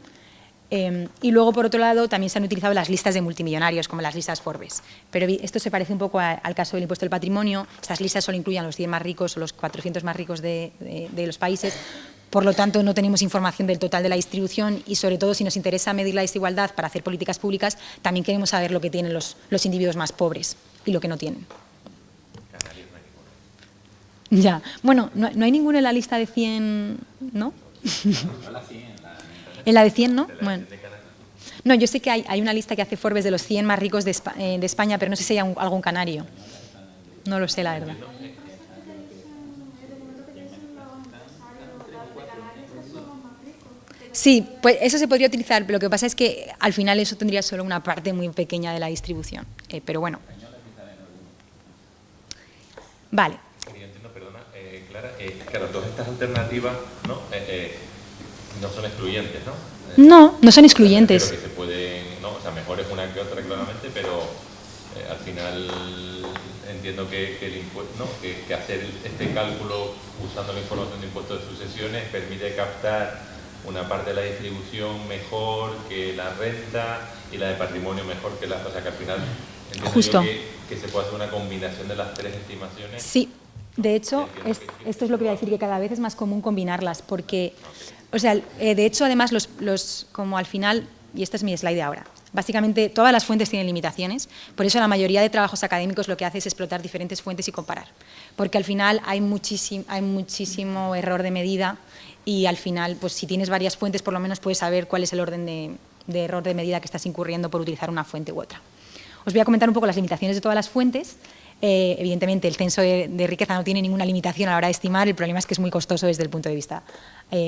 [SPEAKER 2] Y luego, por otro lado, también se han utilizado las listas de multimillonarios, como las listas Forbes. Pero esto se parece un poco al caso del impuesto del patrimonio. Estas listas solo incluyen a los 100 más ricos o los 400 más ricos de los países. Por lo tanto, no tenemos información del total de la distribución y, sobre todo, si nos interesa medir la desigualdad para hacer políticas públicas, también queremos saber lo que tienen los individuos más pobres y lo que no tienen. Ya. Bueno, no hay ninguno en la lista de 100, ¿no? En la de 100, ¿no? Bueno. No, yo sé que hay una lista que hace Forbes de los 100 más ricos de España, pero no sé si hay algún canario. No lo sé, la verdad. Sí, pues eso se podría utilizar, pero lo que pasa es que al final eso tendría solo una parte muy pequeña de la distribución. Pero bueno. Vale.
[SPEAKER 1] Clara, claro, todas estas alternativas no son excluyentes,
[SPEAKER 2] ¿no? No son excluyentes.
[SPEAKER 1] Pero que se pueden, o sea, mejor es una que otra claramente, pero al final entiendo que el impuesto, que hacer este cálculo usando la información de impuestos de sucesiones permite captar una parte de la distribución mejor que la renta y la de patrimonio mejor que o sea, que al final entiendo
[SPEAKER 2] justo
[SPEAKER 1] yo que se puede hacer una combinación de las tres estimaciones.
[SPEAKER 2] Sí. De hecho, esto es lo que voy a decir, que cada vez es más común combinarlas, porque, o sea, de hecho, además, como al final, y esta es mi slide de ahora, básicamente todas las fuentes tienen limitaciones, por eso la mayoría de trabajos académicos lo que hace es explotar diferentes fuentes y comparar, porque al final hay muchísimo error de medida y al final, pues si tienes varias fuentes, por lo menos puedes saber cuál es el orden de error de medida que estás incurriendo por utilizar una fuente u otra. Os voy a comentar un poco las limitaciones de todas las fuentes. Evidentemente, el censo de riqueza no tiene ninguna limitación a la hora de estimar, el problema es que es muy costoso desde el punto de vista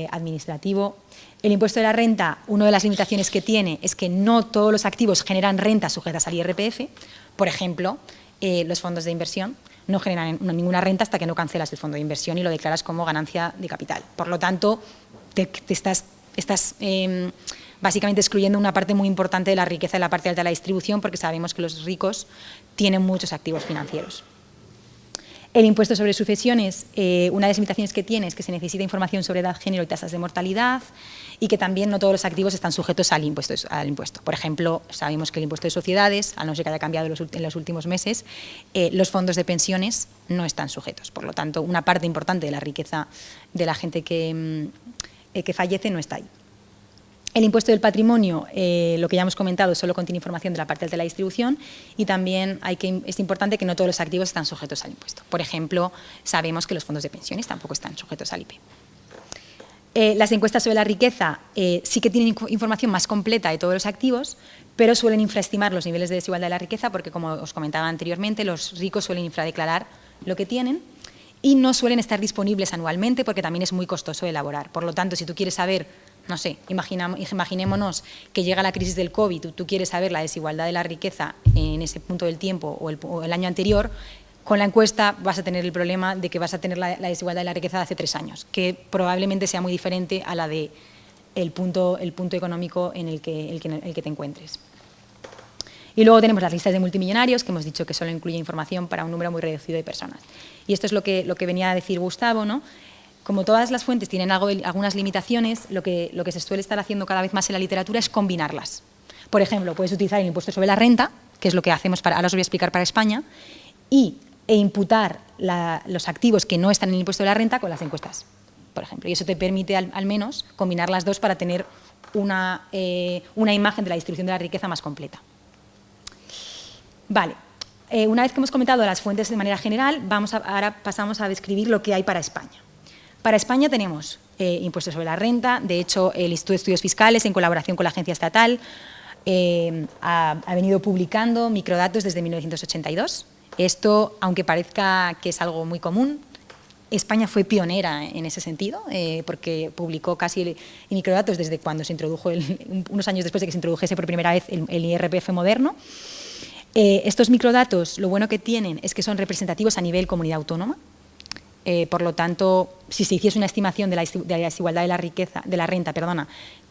[SPEAKER 2] administrativo. El impuesto de la renta, una de las limitaciones que tiene es que no todos los activos generan rentas sujetas al IRPF. Por ejemplo, los fondos de inversión no generan ninguna renta hasta que no cancelas el fondo de inversión y lo declaras como ganancia de capital. Por lo tanto, te estás básicamente excluyendo una parte muy importante de la riqueza de la parte alta de la distribución, porque sabemos que los ricos tienen muchos activos financieros. El impuesto sobre sucesiones, una de las limitaciones que tiene es que se necesita información sobre edad, género y tasas de mortalidad y que también no todos los activos están sujetos al impuesto. Por ejemplo, sabemos que el impuesto de sociedades, a no ser que haya cambiado en los últimos meses, los fondos de pensiones no están sujetos. Por lo tanto, una parte importante de la riqueza de la gente que fallece no está ahí. El impuesto del patrimonio, lo que ya hemos comentado, solo contiene información de la parte de la distribución y también es importante que no todos los activos están sujetos al impuesto. Por ejemplo, sabemos que los fondos de pensiones tampoco están sujetos al IP. Las encuestas sobre la riqueza sí que tienen información más completa de todos los activos, pero suelen infraestimar los niveles de desigualdad de la riqueza porque, como os comentaba anteriormente, los ricos suelen infradeclarar lo que tienen y no suelen estar disponibles anualmente porque también es muy costoso de elaborar. Por lo tanto, si tú quieres saber, no sé, imaginémonos que llega la crisis del COVID, tú quieres saber la desigualdad de la riqueza en ese punto del tiempo o el año anterior, con la encuesta vas a tener el problema de que vas a tener la desigualdad de la riqueza de hace 3 años, que probablemente sea muy diferente a la de el punto económico en el que te encuentres. Y luego tenemos las listas de multimillonarios, que hemos dicho que solo incluye información para un número muy reducido de personas. Y esto es lo que venía a decir Gustavo, ¿no? Como todas las fuentes tienen algunas limitaciones, lo que se suele estar haciendo cada vez más en la literatura es combinarlas. Por ejemplo, puedes utilizar el impuesto sobre la renta, que es lo que hacemos, ahora os voy a explicar para España, e imputar los activos que no están en el impuesto de la renta con las encuestas, por ejemplo. Y eso te permite al menos combinar las dos para tener una imagen de la distribución de la riqueza más completa. Vale. Una vez que hemos comentado las fuentes de manera general, ahora pasamos a describir lo que hay para España. Para España tenemos impuestos sobre la renta. De hecho, el Instituto de Estudios Fiscales, en colaboración con la agencia estatal, ha venido publicando microdatos desde 1982. Esto, aunque parezca que es algo muy común, España fue pionera en ese sentido, porque publicó casi microdatos desde cuando se introdujo, unos años después de que se introdujese por primera vez el IRPF moderno. Estos microdatos, lo bueno que tienen es que son representativos a nivel comunidad autónoma. Por lo tanto, si se hiciese una estimación de la desigualdad de la riqueza, de la renta,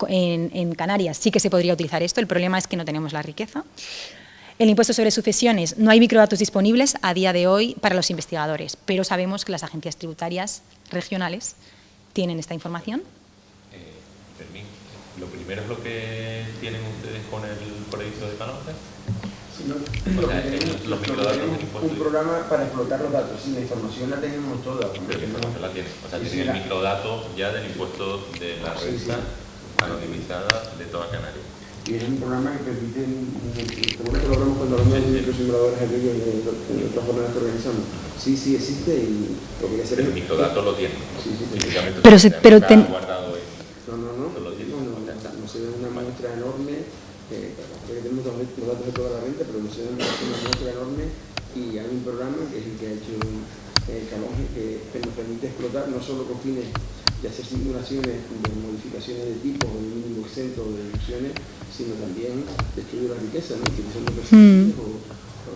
[SPEAKER 2] en Canarias sí que se podría utilizar esto. El problema es que no tenemos la riqueza. El impuesto sobre sucesiones, no hay microdatos disponibles a día de hoy para los investigadores, pero sabemos que las agencias tributarias regionales tienen esta información.
[SPEAKER 1] Fermín, lo primero es lo que tienen ustedes con el paraíso de Panamá.
[SPEAKER 6] Sí, los microdatos, un programa para explotar los datos. Sí, la información la tenemos toda.
[SPEAKER 1] Pero la información la tienen. O sea, tienen el microdato ya del impuesto de la renta anonimizada de toda Canarias.
[SPEAKER 6] Y es un programa que permite, seguro que lo hablamos cuando hablamos de microsimuladores en otras jornadas que organizamos. Sí, sí existe y lo que hay que hacer es...
[SPEAKER 1] El microdato lo tiene.
[SPEAKER 6] Sí, sí,
[SPEAKER 2] pero
[SPEAKER 1] guardado ahí.
[SPEAKER 6] No se ve una muestra enorme, porque tenemos los datos de toda la renta, pero no se ve una muestra enorme y hay un programa que es el que ha hecho Calonge que nos permite explotar no solo con fines de hacer simulaciones de modificaciones de tipos o de mínimo exento o de deducciones, sino también de estudio de la riqueza, ¿no? Utilizando percentuales o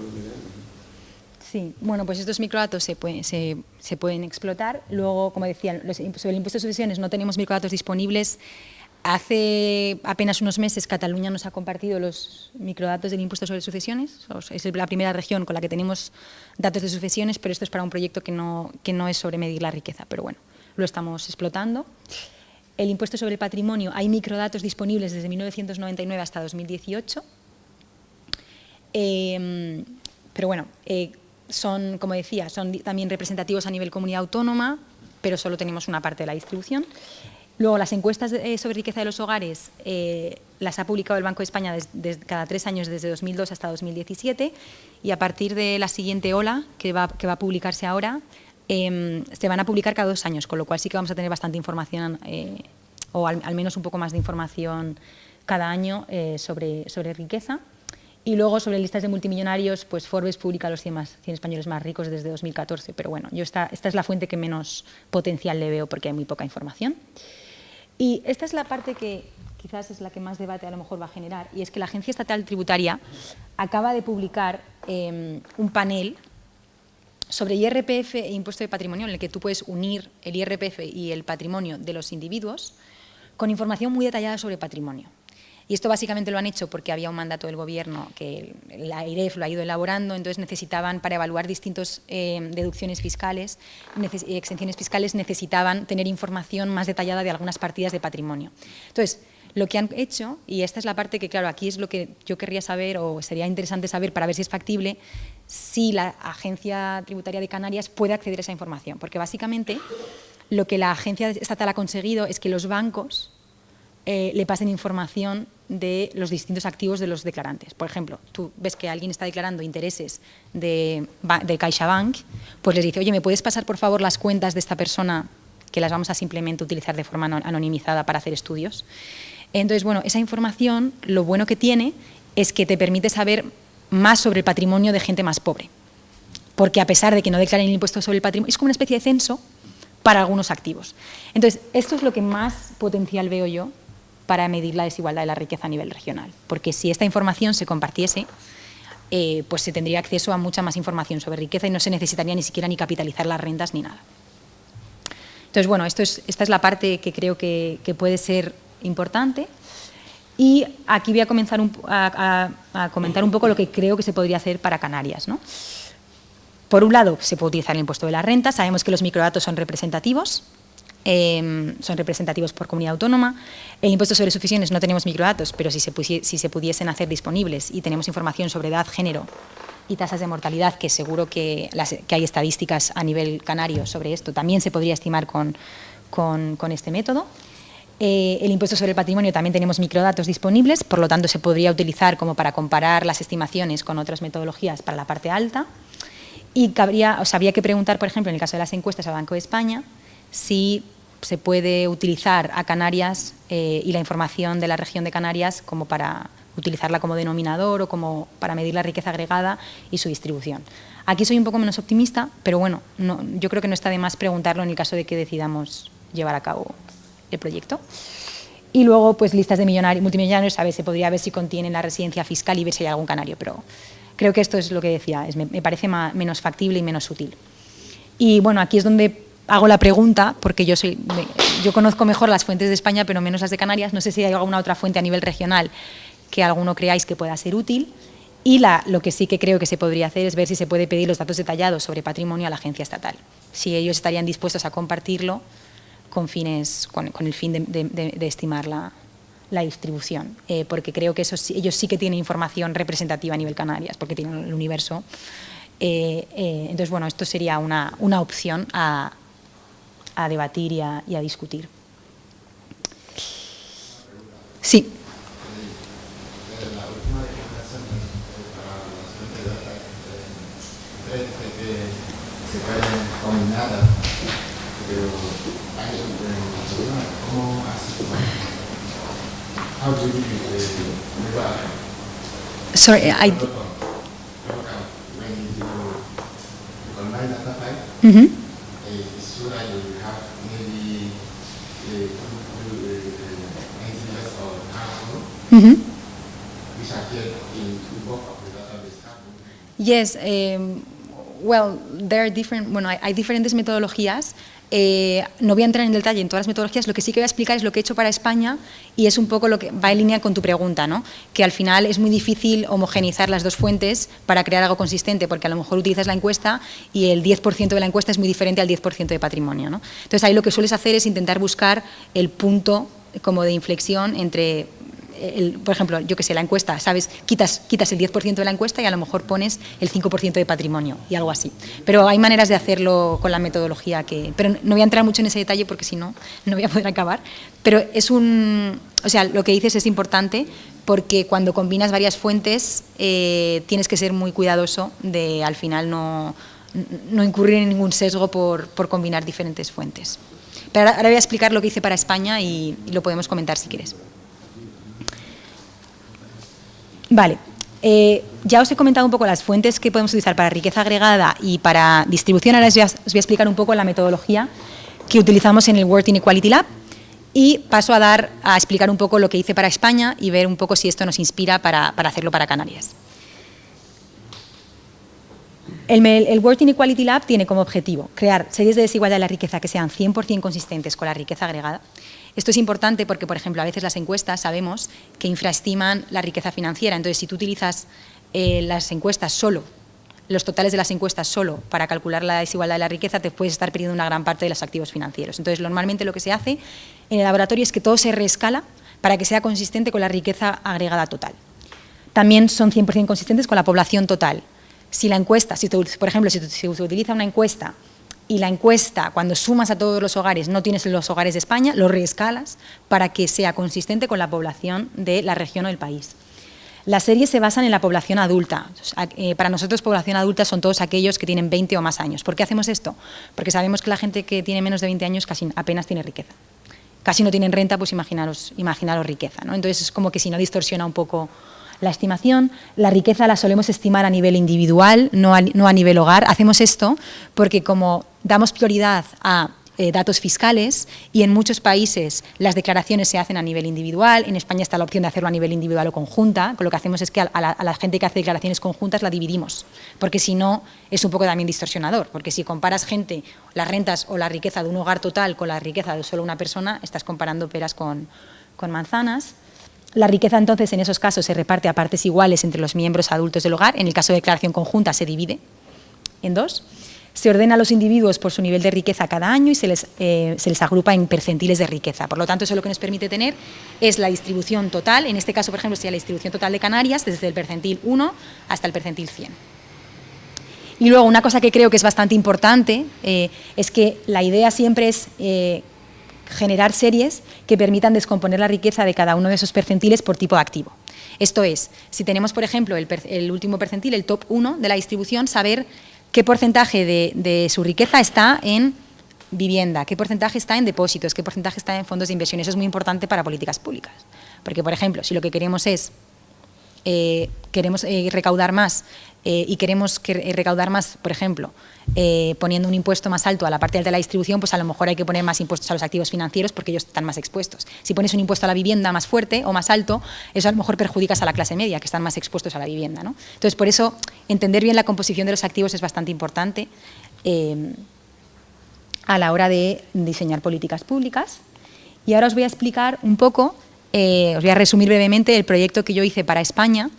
[SPEAKER 6] lo que sea.
[SPEAKER 2] Sí, bueno, pues estos microdatos se pueden explotar. Luego, como decía, sobre el impuesto de sucesiones no tenemos microdatos disponibles. Hace apenas unos meses Cataluña nos ha compartido los microdatos del impuesto sobre sucesiones. Es la primera región con la que tenemos datos de sucesiones, pero esto es para un proyecto que no es sobre medir la riqueza, pero bueno, lo estamos explotando. El impuesto sobre el patrimonio, hay microdatos disponibles desde 1999 hasta 2018. Pero bueno, son, como decía, son también representativos a nivel comunidad autónoma, pero solo tenemos una parte de la distribución. Luego, las encuestas sobre riqueza de los hogares las ha publicado el Banco de España cada 3 años desde 2002 hasta 2017 y a partir de la siguiente ola, que va a publicarse ahora, se van a publicar cada 2 años, con lo cual sí que vamos a tener bastante información o al menos un poco más de información cada año sobre riqueza. Y luego, sobre listas de multimillonarios, pues Forbes publica los 100 españoles más ricos desde 2014, pero bueno, esta es la fuente que menos potencial le veo porque hay muy poca información. Y esta es la parte que quizás es la que más debate a lo mejor va a generar, y es que la Agencia Estatal Tributaria acaba de publicar un panel sobre IRPF e impuesto de patrimonio, en el que tú puedes unir el IRPF y el patrimonio de los individuos con información muy detallada sobre patrimonio. Y esto básicamente lo han hecho porque había un mandato del Gobierno que la AIREF lo ha ido elaborando, entonces necesitaban, para evaluar distintas deducciones fiscales y exenciones fiscales, necesitaban tener información más detallada de algunas partidas de patrimonio. Entonces, lo que han hecho, y esta es la parte que, claro, aquí es lo que yo querría saber, o sería interesante saber para ver si es factible, si la Agencia Tributaria de Canarias puede acceder a esa información, porque básicamente lo que la Agencia Estatal ha conseguido es que los bancos le pasen información de los distintos activos de los declarantes. Por ejemplo, tú ves que alguien está declarando intereses de CaixaBank, pues les dice, oye, ¿me puedes pasar por favor las cuentas de esta persona que las vamos a simplemente utilizar de forma anonimizada para hacer estudios? Entonces, bueno, esa información, lo bueno que tiene es que te permite saber más sobre el patrimonio de gente más pobre. Porque a pesar de que no declaren el impuesto sobre el patrimonio, es como una especie de censo para algunos activos. Entonces, esto es lo que más potencial veo yo para medir la desigualdad de la riqueza a nivel regional. Porque si esta información se compartiese, pues se tendría acceso a mucha más información sobre riqueza y no se necesitaría ni siquiera ni capitalizar las rentas ni nada. Entonces, bueno, esta es la parte que creo que puede ser importante. Y aquí voy a comenzar a comentar un poco lo que creo que se podría hacer para Canarias, ¿no? Por un lado, se puede utilizar el impuesto de la renta. Sabemos que los microdatos son representativos por comunidad autónoma. El impuesto sobre sucesiones no tenemos microdatos, pero si se pudiesen hacer disponibles y tenemos información sobre edad, género y tasas de mortalidad, que seguro que hay estadísticas a nivel canario sobre esto, también se podría estimar con este método. El impuesto sobre el patrimonio también tenemos microdatos disponibles, por lo tanto se podría utilizar como para comparar las estimaciones con otras metodologías para la parte alta. Y habría que preguntar, por ejemplo, en el caso de las encuestas a Banco de España, si se puede utilizar a Canarias y la información de la región de Canarias como para utilizarla como denominador o como para medir la riqueza agregada y su distribución. Aquí soy un poco menos optimista, pero bueno, yo creo que no está de más preguntarlo en el caso de que decidamos llevar a cabo el proyecto. Y luego, pues listas de multimillonarios, se podría ver si contienen la residencia fiscal y ver si hay algún canario, pero creo que esto es lo que decía, me parece menos factible y menos útil. Y bueno, aquí es donde hago la pregunta, porque yo conozco mejor las fuentes de España, pero menos las de Canarias. No sé si hay alguna otra fuente a nivel regional que alguno creáis que pueda ser útil. Y lo que sí que creo que se podría hacer es ver si se puede pedir los datos detallados sobre patrimonio a la agencia estatal. Si ellos estarían dispuestos a compartirlo con el fin de estimar la distribución. Porque creo que ellos sí que tienen información representativa a nivel Canarias, porque tienen el universo. Entonces, bueno, esto sería una opción a debatir y a discutir. Sí.
[SPEAKER 4] La última declaración para la siguiente data que se caen combinadas, pero hay un problema. ¿Cómo hace? How do you move on?
[SPEAKER 2] Sorry,
[SPEAKER 4] when you combine data type, it's sure that you have maybe entities or household which appear in both of the database.
[SPEAKER 2] Yes, well, there are different. Bueno, hay diferentes metodologías. No voy a entrar en detalle en todas las metodologías, lo que sí que voy a explicar es lo que he hecho para España y es un poco lo que va en línea con tu pregunta, ¿no? Que al final es muy difícil homogeneizar las dos fuentes para crear algo consistente, porque a lo mejor utilizas la encuesta y el 10% de la encuesta es muy diferente al 10% de patrimonio, ¿no? Entonces ahí lo que sueles hacer es intentar buscar el punto como de inflexión entre... por ejemplo, yo que sé, la encuesta, ¿sabes? Quitas el 10% de la encuesta y a lo mejor pones el 5% de patrimonio y algo así. Pero hay maneras de hacerlo con la metodología pero no voy a entrar mucho en ese detalle porque si no, no voy a poder acabar. Pero o sea, lo que dices es importante porque cuando combinas varias fuentes tienes que ser muy cuidadoso de al final no incurrir en ningún sesgo por combinar diferentes fuentes. Pero ahora voy a explicar lo que hice para España y lo podemos comentar si quieres. Vale, ya os he comentado un poco las fuentes que podemos utilizar para riqueza agregada y para distribución. Ahora os voy a explicar un poco la metodología que utilizamos en el World Inequality Lab y paso a explicar un poco lo que hice para España y ver un poco si esto nos inspira para hacerlo para Canarias. El World Inequality Lab tiene como objetivo crear series de desigualdad de la riqueza que sean 100% consistentes con la riqueza agregada. Esto es importante porque, por ejemplo, a veces las encuestas sabemos que infraestiman la riqueza financiera. Entonces, si tú utilizas las encuestas solo, los totales de las encuestas solo para calcular la desigualdad de la riqueza, te puedes estar perdiendo una gran parte de los activos financieros. Entonces, normalmente lo que se hace en el laboratorio es que todo se reescala para que sea consistente con la riqueza agregada total. También son 100% consistentes con la población total. Si la encuesta, por ejemplo, si se utiliza una encuesta y la encuesta, cuando sumas a todos los hogares, no tienes los hogares de España, lo reescalas para que sea consistente con la población de la región o del país. Las series se basan en la población adulta. Para nosotros, población adulta son todos aquellos que tienen 20 o más años. ¿Por qué hacemos esto? Porque sabemos que la gente que tiene menos de 20 años casi apenas tiene riqueza. Casi no tienen renta, pues imaginaros riqueza, ¿no? Entonces es como que si no distorsiona un poco la estimación. La riqueza la solemos estimar a nivel individual, no a nivel hogar. Hacemos esto porque como damos prioridad a datos fiscales y en muchos países las declaraciones se hacen a nivel individual, en España está la opción de hacerlo a nivel individual o conjunta, con lo que hacemos es que a la gente que hace declaraciones conjuntas la dividimos, porque si no es un poco también distorsionador, porque si comparas gente, las rentas o la riqueza de un hogar total con la riqueza de solo una persona, estás comparando peras con manzanas. La riqueza entonces en esos casos se reparte a partes iguales entre los miembros adultos del hogar, en el caso de declaración conjunta se divide en dos. Se ordena a los individuos por su nivel de riqueza cada año y se les agrupa en percentiles de riqueza. Por lo tanto, eso lo que nos permite tener es la distribución total. En este caso, por ejemplo, sería la distribución total de Canarias desde el percentil 1 hasta el percentil 100. Y luego, una cosa que creo que es bastante importante es que la idea siempre es generar series que permitan descomponer la riqueza de cada uno de esos percentiles por tipo de activo. Esto es, si tenemos, por ejemplo, el último percentil, el top 1 de la distribución, saber qué porcentaje de su riqueza está en vivienda, qué porcentaje está en depósitos, qué porcentaje está en fondos de inversión. Eso es muy importante para políticas públicas. Porque, por ejemplo, si lo que queremos es recaudar más y queremos recaudar más, por ejemplo, poniendo un impuesto más alto a la parte alta de la distribución, pues a lo mejor hay que poner más impuestos a los activos financieros porque ellos están más expuestos. Si pones un impuesto a la vivienda más fuerte o más alto, eso a lo mejor perjudicas a la clase media, que están más expuestos a la vivienda, ¿no? Entonces, por eso, entender bien la composición de los activos es bastante importante a la hora de diseñar políticas públicas. Y ahora os voy a explicar un poco, os voy a resumir brevemente el proyecto que yo hice para España,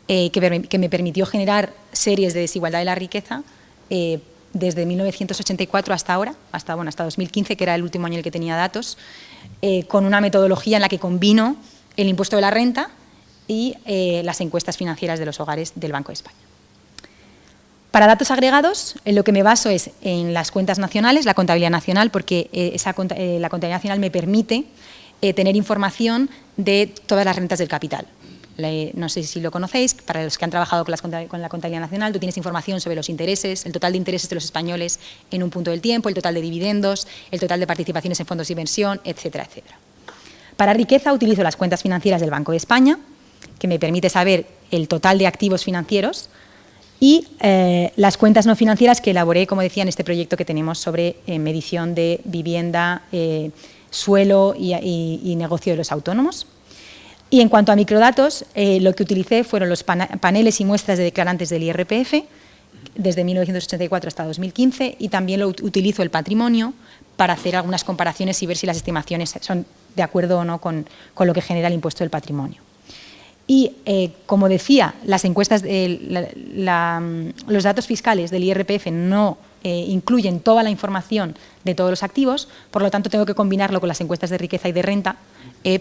[SPEAKER 2] que me permitió generar series de desigualdad de la riqueza desde 1984 hasta ahora, hasta 2015, que era el último año en el que tenía datos, con una metodología en la que combino el impuesto de la renta y las encuestas financieras de los hogares del Banco de España. Para datos agregados, en lo que me baso es en las cuentas nacionales, la contabilidad nacional, porque la contabilidad nacional me permite tener información de todas las rentas del capital. No sé si lo conocéis, para los que han trabajado con la contabilidad nacional, tú tienes información sobre los intereses, el total de intereses de los españoles en un punto del tiempo, el total de dividendos, el total de participaciones en fondos de inversión, etcétera, etcétera. Para riqueza utilizo las cuentas financieras del Banco de España, que me permite saber el total de activos financieros, y las cuentas no financieras que elaboré, como decía, en este proyecto que tenemos sobre medición de vivienda, suelo y negocio de los autónomos. Y en cuanto a microdatos, lo que utilicé fueron los paneles y muestras de declarantes del IRPF desde 1984 hasta 2015 y también utilizo el patrimonio para hacer algunas comparaciones y ver si las estimaciones son de acuerdo o no con lo que genera el impuesto del patrimonio. Y, como decía, las encuestas, los datos fiscales del IRPF no incluyen toda la información de todos los activos, por lo tanto tengo que combinarlo con las encuestas de riqueza y de renta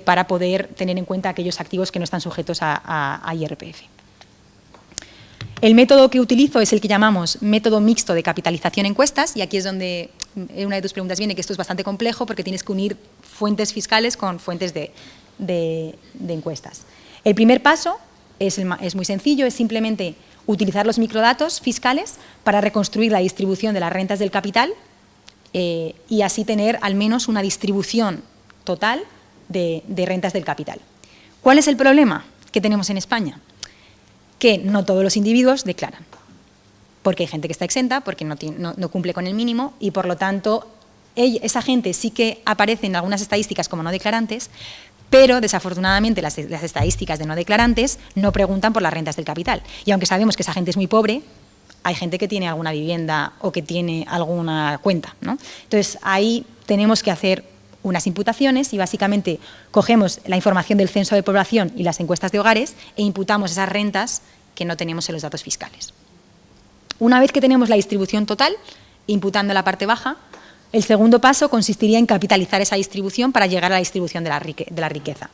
[SPEAKER 2] para poder tener en cuenta aquellos activos que no están sujetos a IRPF. El método que utilizo es el que llamamos método mixto de capitalización encuestas, y aquí es donde una de tus preguntas viene, que esto es bastante complejo porque tienes que unir fuentes fiscales con fuentes de encuestas. El primer paso es muy sencillo, es simplemente utilizar los microdatos fiscales para reconstruir la distribución de las rentas del capital y así tener al menos una distribución total de rentas del capital. ¿Cuál es el problema que tenemos en España? Que no todos los individuos declaran, porque hay gente que está exenta, porque no cumple con el mínimo y, por lo tanto, esa gente sí que aparece en algunas estadísticas como no declarantes, pero desafortunadamente las estadísticas de no declarantes no preguntan por las rentas del capital. Y aunque sabemos que esa gente es muy pobre, hay gente que tiene alguna vivienda o que tiene alguna cuenta, ¿no? Entonces, ahí tenemos que hacer unas imputaciones y básicamente cogemos la información del censo de población y las encuestas de hogares e imputamos esas rentas que no tenemos en los datos fiscales. Una vez que tenemos la distribución total, imputando la parte baja, el segundo paso consistiría en capitalizar esa distribución para llegar a la distribución de la riqueza.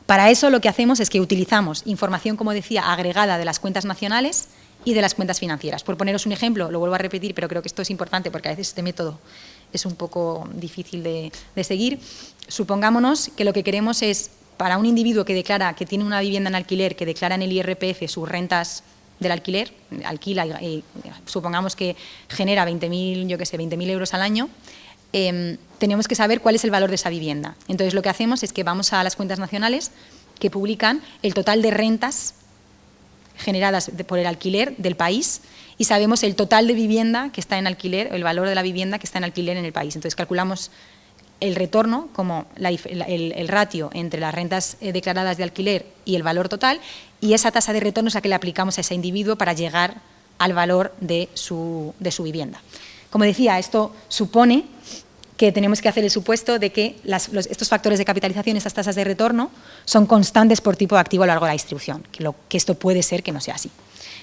[SPEAKER 2] Para eso lo que hacemos es que utilizamos información, como decía, agregada de las cuentas nacionales y de las cuentas financieras. Por poneros un ejemplo, lo vuelvo a repetir, pero creo que esto es importante porque a veces este método es un poco difícil de seguir. Supongámonos que lo que queremos es, para un individuo que declara que tiene una vivienda en alquiler, que declara en el IRPF sus rentas del alquiler, alquila y supongamos que genera 20.000 euros al año, tenemos que saber cuál es el valor de esa vivienda. Entonces, lo que hacemos es que vamos a las cuentas nacionales que publican el total de rentas generadas por el alquiler del país y sabemos el total de vivienda que está en alquiler, el valor de la vivienda que está en alquiler en el país. Entonces, calculamos el retorno como el ratio entre las rentas declaradas de alquiler y el valor total, y esa tasa de retorno es la que le aplicamos a ese individuo para llegar al valor de su vivienda. Como decía, esto supone que tenemos que hacer el supuesto de que estos factores de capitalización, estas tasas de retorno, son constantes por tipo de activo a lo largo de la distribución, que esto puede ser que no sea así.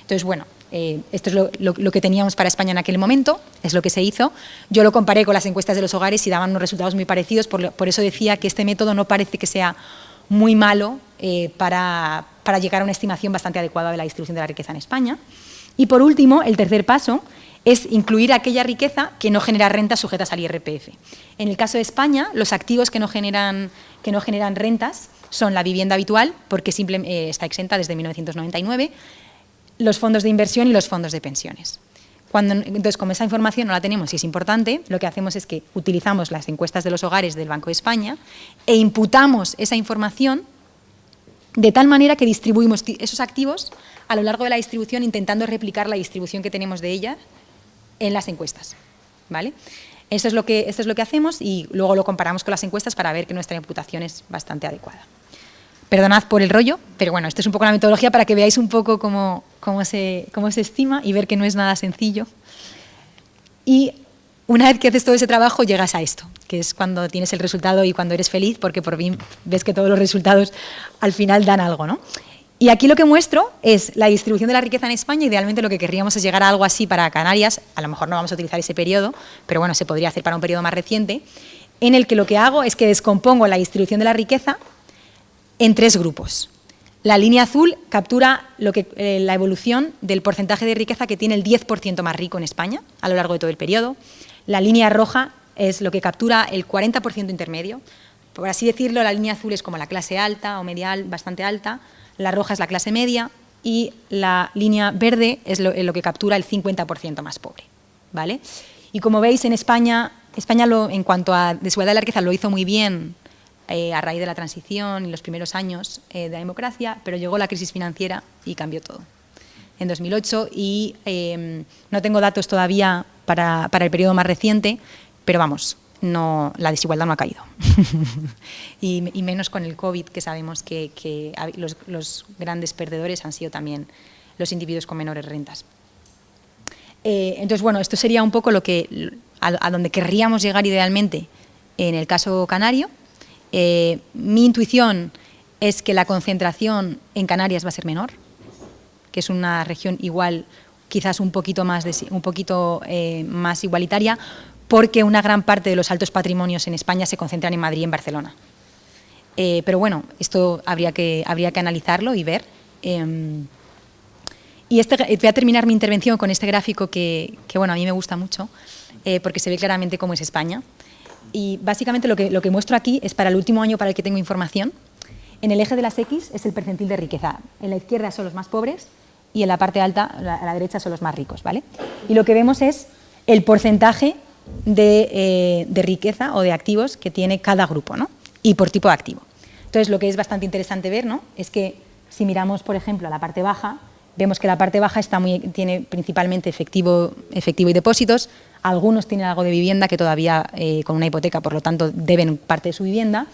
[SPEAKER 2] Entonces, bueno, esto es lo que teníamos para España en aquel momento, es lo que se hizo. Yo lo comparé con las encuestas de los hogares y daban unos resultados muy parecidos, por eso decía que este método no parece que sea muy malo para llegar a una estimación bastante adecuada de la distribución de la riqueza en España. Y por último, el tercer paso es incluir aquella riqueza que no genera rentas sujetas al IRPF. En el caso de España, los activos que no generan rentas son la vivienda habitual, porque está exenta desde 1999, los fondos de inversión y los fondos de pensiones. Entonces, como esa información no la tenemos y es importante, lo que hacemos es que utilizamos las encuestas de los hogares del Banco de España e imputamos esa información de tal manera que distribuimos esos activos a lo largo de la distribución, intentando replicar la distribución que tenemos de ellas en las encuestas, ¿vale? Esto es lo que hacemos y luego lo comparamos con las encuestas para ver que nuestra imputación es bastante adecuada. Perdonad por el rollo, pero bueno, esto es un poco la metodología para que veáis un poco cómo se estima y ver que no es nada sencillo. Y una vez que haces todo ese trabajo, llegas a esto, que es cuando tienes el resultado y cuando eres feliz, porque por fin ves que todos los resultados al final dan algo, ¿no? Y aquí lo que muestro es la distribución de la riqueza en España. Idealmente lo que querríamos es llegar a algo así para Canarias. A lo mejor no vamos a utilizar ese periodo, pero bueno, se podría hacer para un periodo más reciente, en el que lo que hago es que descompongo la distribución de la riqueza en tres grupos. La línea azul captura la evolución del porcentaje de riqueza que tiene el 10% más rico en España a lo largo de todo el periodo. La línea roja es lo que captura el 40% intermedio. Por así decirlo, la línea azul es como la clase alta o media bastante alta, la roja es la clase media y la línea verde es lo que captura el 50% más pobre, ¿vale? Y como veis, en España en cuanto a desigualdad de la riqueza lo hizo muy bien a raíz de la transición y los primeros años de la democracia, pero llegó la crisis financiera y cambió todo en 2008 y no tengo datos todavía para el periodo más reciente, pero vamos, la desigualdad no ha caído. y menos con el COVID, que sabemos que los grandes perdedores han sido también los individuos con menores rentas. Entonces, bueno, esto sería un poco a donde querríamos llegar idealmente en el caso canario. Mi intuición es que la concentración en Canarias va a ser menor, que es una región igual, quizás un poquito más igualitaria, porque una gran parte de los altos patrimonios en España se concentran en Madrid y en Barcelona. Pero bueno, esto habría que analizarlo y ver. Y voy a terminar mi intervención con este gráfico que bueno, a mí me gusta mucho, porque se ve claramente cómo es España. Y básicamente lo que muestro aquí es para el último año para el que tengo información. En el eje de las X es el percentil de riqueza. En la izquierda son los más pobres y en la parte alta, a la derecha, son los más ricos, ¿vale? Y lo que vemos es el porcentaje de riqueza o de activos que tiene cada grupo, ¿no? Y por tipo de activo. Entonces, lo que es bastante interesante ver, ¿no?, es que si miramos, por ejemplo, a la parte baja, vemos que la parte baja tiene principalmente efectivo y depósitos. Algunos tienen algo de vivienda que todavía con una hipoteca, por lo tanto, deben parte de su vivienda.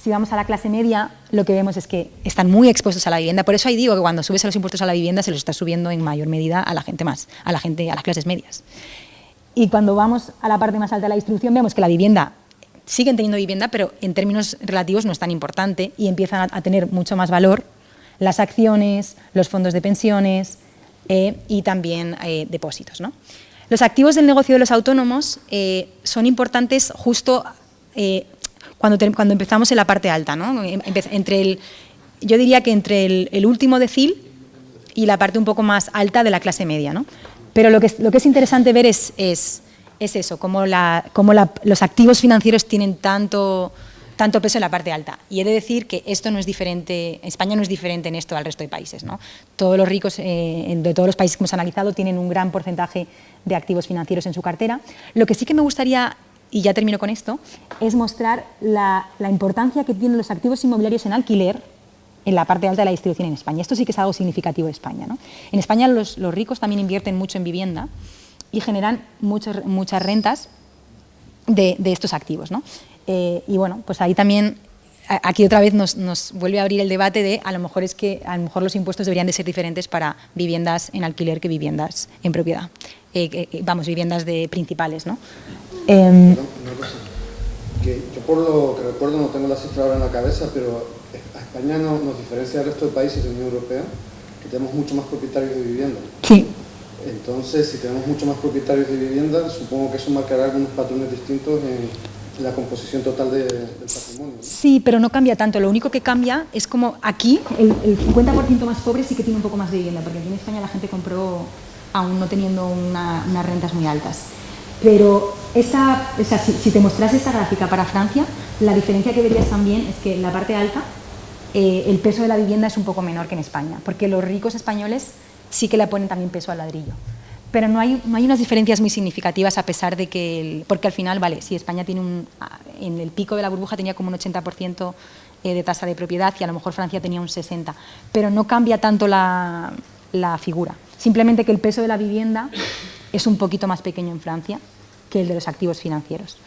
[SPEAKER 2] Si vamos a la clase media, lo que vemos es que están muy expuestos a la vivienda. Por eso ahí digo que cuando subes los impuestos a la vivienda se los está subiendo en mayor medida a las clases medias. Y cuando vamos a la parte más alta de la distribución, vemos que la vivienda, siguen teniendo vivienda, pero en términos relativos no es tan importante y empiezan a tener mucho más valor las acciones, los fondos de pensiones y también depósitos, ¿no? Los activos del negocio de los autónomos son importantes justo cuando empezamos en la parte alta, ¿no? Yo diría que entre el último decil y la parte un poco más alta de la clase media, ¿no? Pero lo que es interesante ver es eso, cómo los activos financieros tienen tanto peso en la parte alta. Y he de decir que esto no es diferente, España no es diferente en esto al resto de países, ¿no? Todos los ricos de todos los países que hemos analizado tienen un gran porcentaje de activos financieros en su cartera. Lo que sí que me gustaría, y ya termino con esto, es mostrar la importancia que tienen los activos inmobiliarios en alquiler en la parte alta de la distribución en España. Esto sí que es algo significativo de España, ¿no? En España los ricos también invierten mucho en vivienda y generan muchas rentas de estos activos, ¿no? Y bueno, pues ahí también, aquí otra vez nos vuelve a abrir el debate de a lo mejor los impuestos deberían de ser diferentes para viviendas en alquiler que viviendas en propiedad. Viviendas principales, ¿no?
[SPEAKER 5] Una cosa, que yo por lo que recuerdo, no tengo la cifra ahora en la cabeza, pero a España nos diferencia del resto de países de la Unión Europea, que tenemos mucho más propietarios de vivienda.
[SPEAKER 2] Sí.
[SPEAKER 5] Entonces, si tenemos mucho más propietarios de vivienda, supongo que eso marcará algunos patrones distintos en la composición total del patrimonio, ¿no?
[SPEAKER 2] Sí, pero no cambia tanto. Lo único que cambia es como aquí el 50% más pobre sí que tiene un poco más de vivienda, porque aquí en España la gente compró aún no teniendo unas rentas muy altas. Pero si te mostrase esta gráfica para Francia, la diferencia que verías también es que en la parte alta el peso de la vivienda es un poco menor que en España, porque los ricos españoles sí que le ponen también peso al ladrillo. Pero no hay unas diferencias muy significativas a pesar de que, porque al final, vale, si España tiene en el pico de la burbuja tenía como un 80% de tasa de propiedad y a lo mejor Francia tenía un 60%, pero no cambia tanto la figura. Simplemente que el peso de la vivienda es un poquito más pequeño en Francia que el de los activos financieros.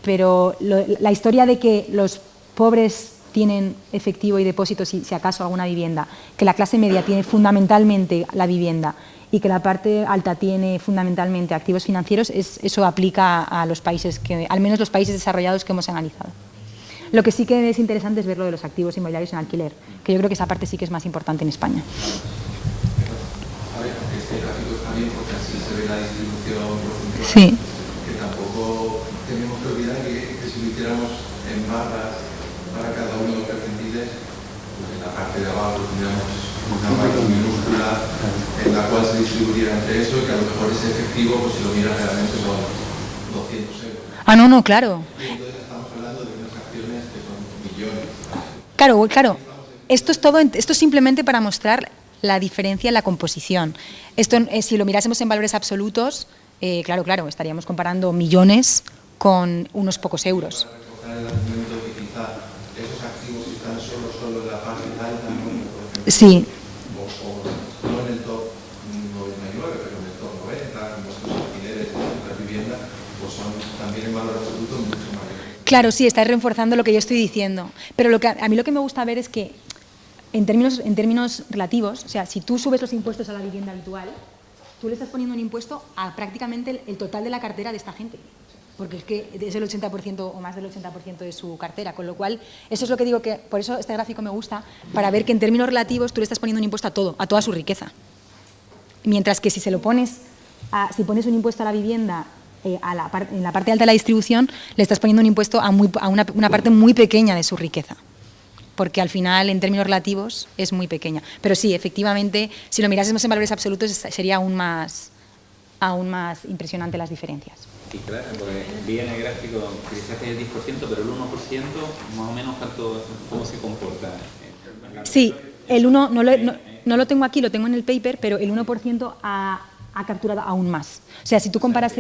[SPEAKER 2] Pero la historia de que los pobres tienen efectivo y depósitos, si acaso alguna vivienda, que la clase media tiene fundamentalmente la vivienda y que la parte alta tiene fundamentalmente activos financieros, eso aplica a los países, al menos los países desarrollados que hemos analizado. Lo que sí que es interesante es ver lo de los activos inmobiliarios en alquiler, que yo creo que esa parte sí que es más importante en España.
[SPEAKER 7] A ver, este gráfico está bien porque así se ve la distribución porcentual.
[SPEAKER 2] Sí.
[SPEAKER 7] Que tampoco tenemos que olvidar que si lo hiciéramos en barras para cada uno de los percentiles, pues en la parte de abajo tendríamos una barra minúscula en la cual se distribuyera entre eso y que a lo mejor ese efectivo, pues si lo miras realmente son 200 euros.
[SPEAKER 2] Ah, no, claro.
[SPEAKER 7] Y entonces estamos hablando de unas acciones que son millones.
[SPEAKER 2] Claro. Esto es simplemente para mostrar la diferencia en la composición. Esto, si lo mirásemos en valores absolutos, claro, estaríamos comparando millones con unos pocos euros.
[SPEAKER 7] Para recoger el argumento de que quizá esos activos están solo en la parte alta, ¿no? Por ejemplo,
[SPEAKER 2] Sí.
[SPEAKER 7] O no en el top 99, pero en el top 90, como estos alquileres de otras viviendas, pues son también en valor absoluto mucho mayores.
[SPEAKER 2] Claro, sí, está reforzando lo que yo estoy diciendo. Pero a mí lo que me gusta ver es que en términos relativos, o sea, si tú subes los impuestos a la vivienda habitual, tú le estás poniendo un impuesto a prácticamente el total de la cartera de esta gente, porque es que es el 80% o más del 80% de su cartera, con lo cual, eso es lo que digo, que por eso este gráfico me gusta, para ver que en términos relativos tú le estás poniendo un impuesto a toda su riqueza. Mientras que si pones un impuesto a la vivienda en la parte alta de la distribución, le estás poniendo un impuesto a una parte muy pequeña de su riqueza, porque al final, en términos relativos, es muy pequeña. Pero sí, efectivamente, si lo mirásemos en valores absolutos, sería aún más impresionante las diferencias.
[SPEAKER 3] Sí, claro, porque vi en el gráfico que quizás es el 10%, pero el 1% más o menos cómo se comporta.
[SPEAKER 2] Sí, el 1 no lo tengo aquí, lo tengo en el paper, pero el 1% ha capturado aún más. O sea, si tú comparas,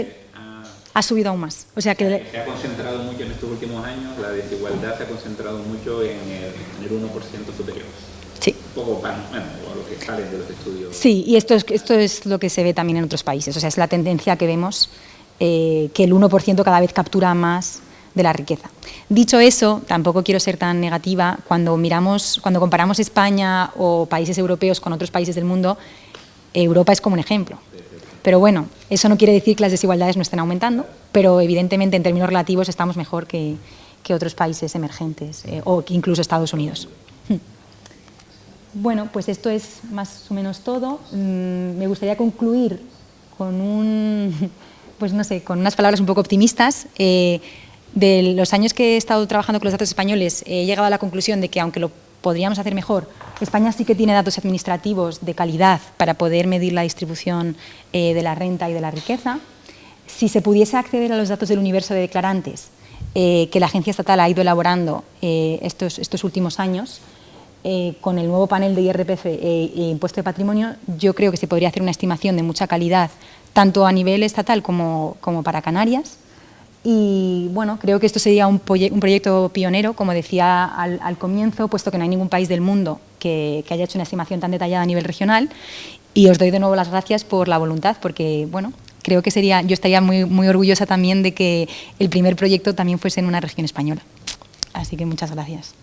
[SPEAKER 2] ha subido aún más. O sea que
[SPEAKER 3] se ha concentrado mucho en estos últimos años, la desigualdad se ha concentrado mucho en el 1% superior.
[SPEAKER 2] Sí.
[SPEAKER 3] Un poco o lo que sale de los estudios.
[SPEAKER 2] Sí, y esto es lo que se ve también en otros países. O sea, es la tendencia que vemos, que el 1% cada vez captura más de la riqueza. Dicho eso, tampoco quiero ser tan negativa. Cuando comparamos España o países europeos con otros países del mundo, Europa es como un ejemplo. Pero bueno, eso no quiere decir que las desigualdades no estén aumentando, pero evidentemente en términos relativos estamos mejor que otros países emergentes o que incluso Estados Unidos. Bueno, pues esto es más o menos todo. Me gustaría concluir con con unas palabras un poco optimistas. De los años que he estado trabajando con los datos españoles, he llegado a la conclusión de que aunque podríamos hacer mejor. España sí que tiene datos administrativos de calidad para poder medir la distribución de la renta y de la riqueza. Si se pudiese acceder a los datos del universo de declarantes que la agencia estatal ha ido elaborando estos últimos años, con el nuevo panel de IRPF e impuesto de patrimonio, yo creo que se podría hacer una estimación de mucha calidad, tanto a nivel estatal como para Canarias. Y bueno, creo que esto sería un proyecto pionero, como decía al comienzo, puesto que no hay ningún país del mundo que haya hecho una estimación tan detallada a nivel regional. Y os doy de nuevo las gracias por la voluntad, porque bueno, creo que yo estaría muy orgullosa también de que el primer proyecto también fuese en una región española. Así que muchas gracias.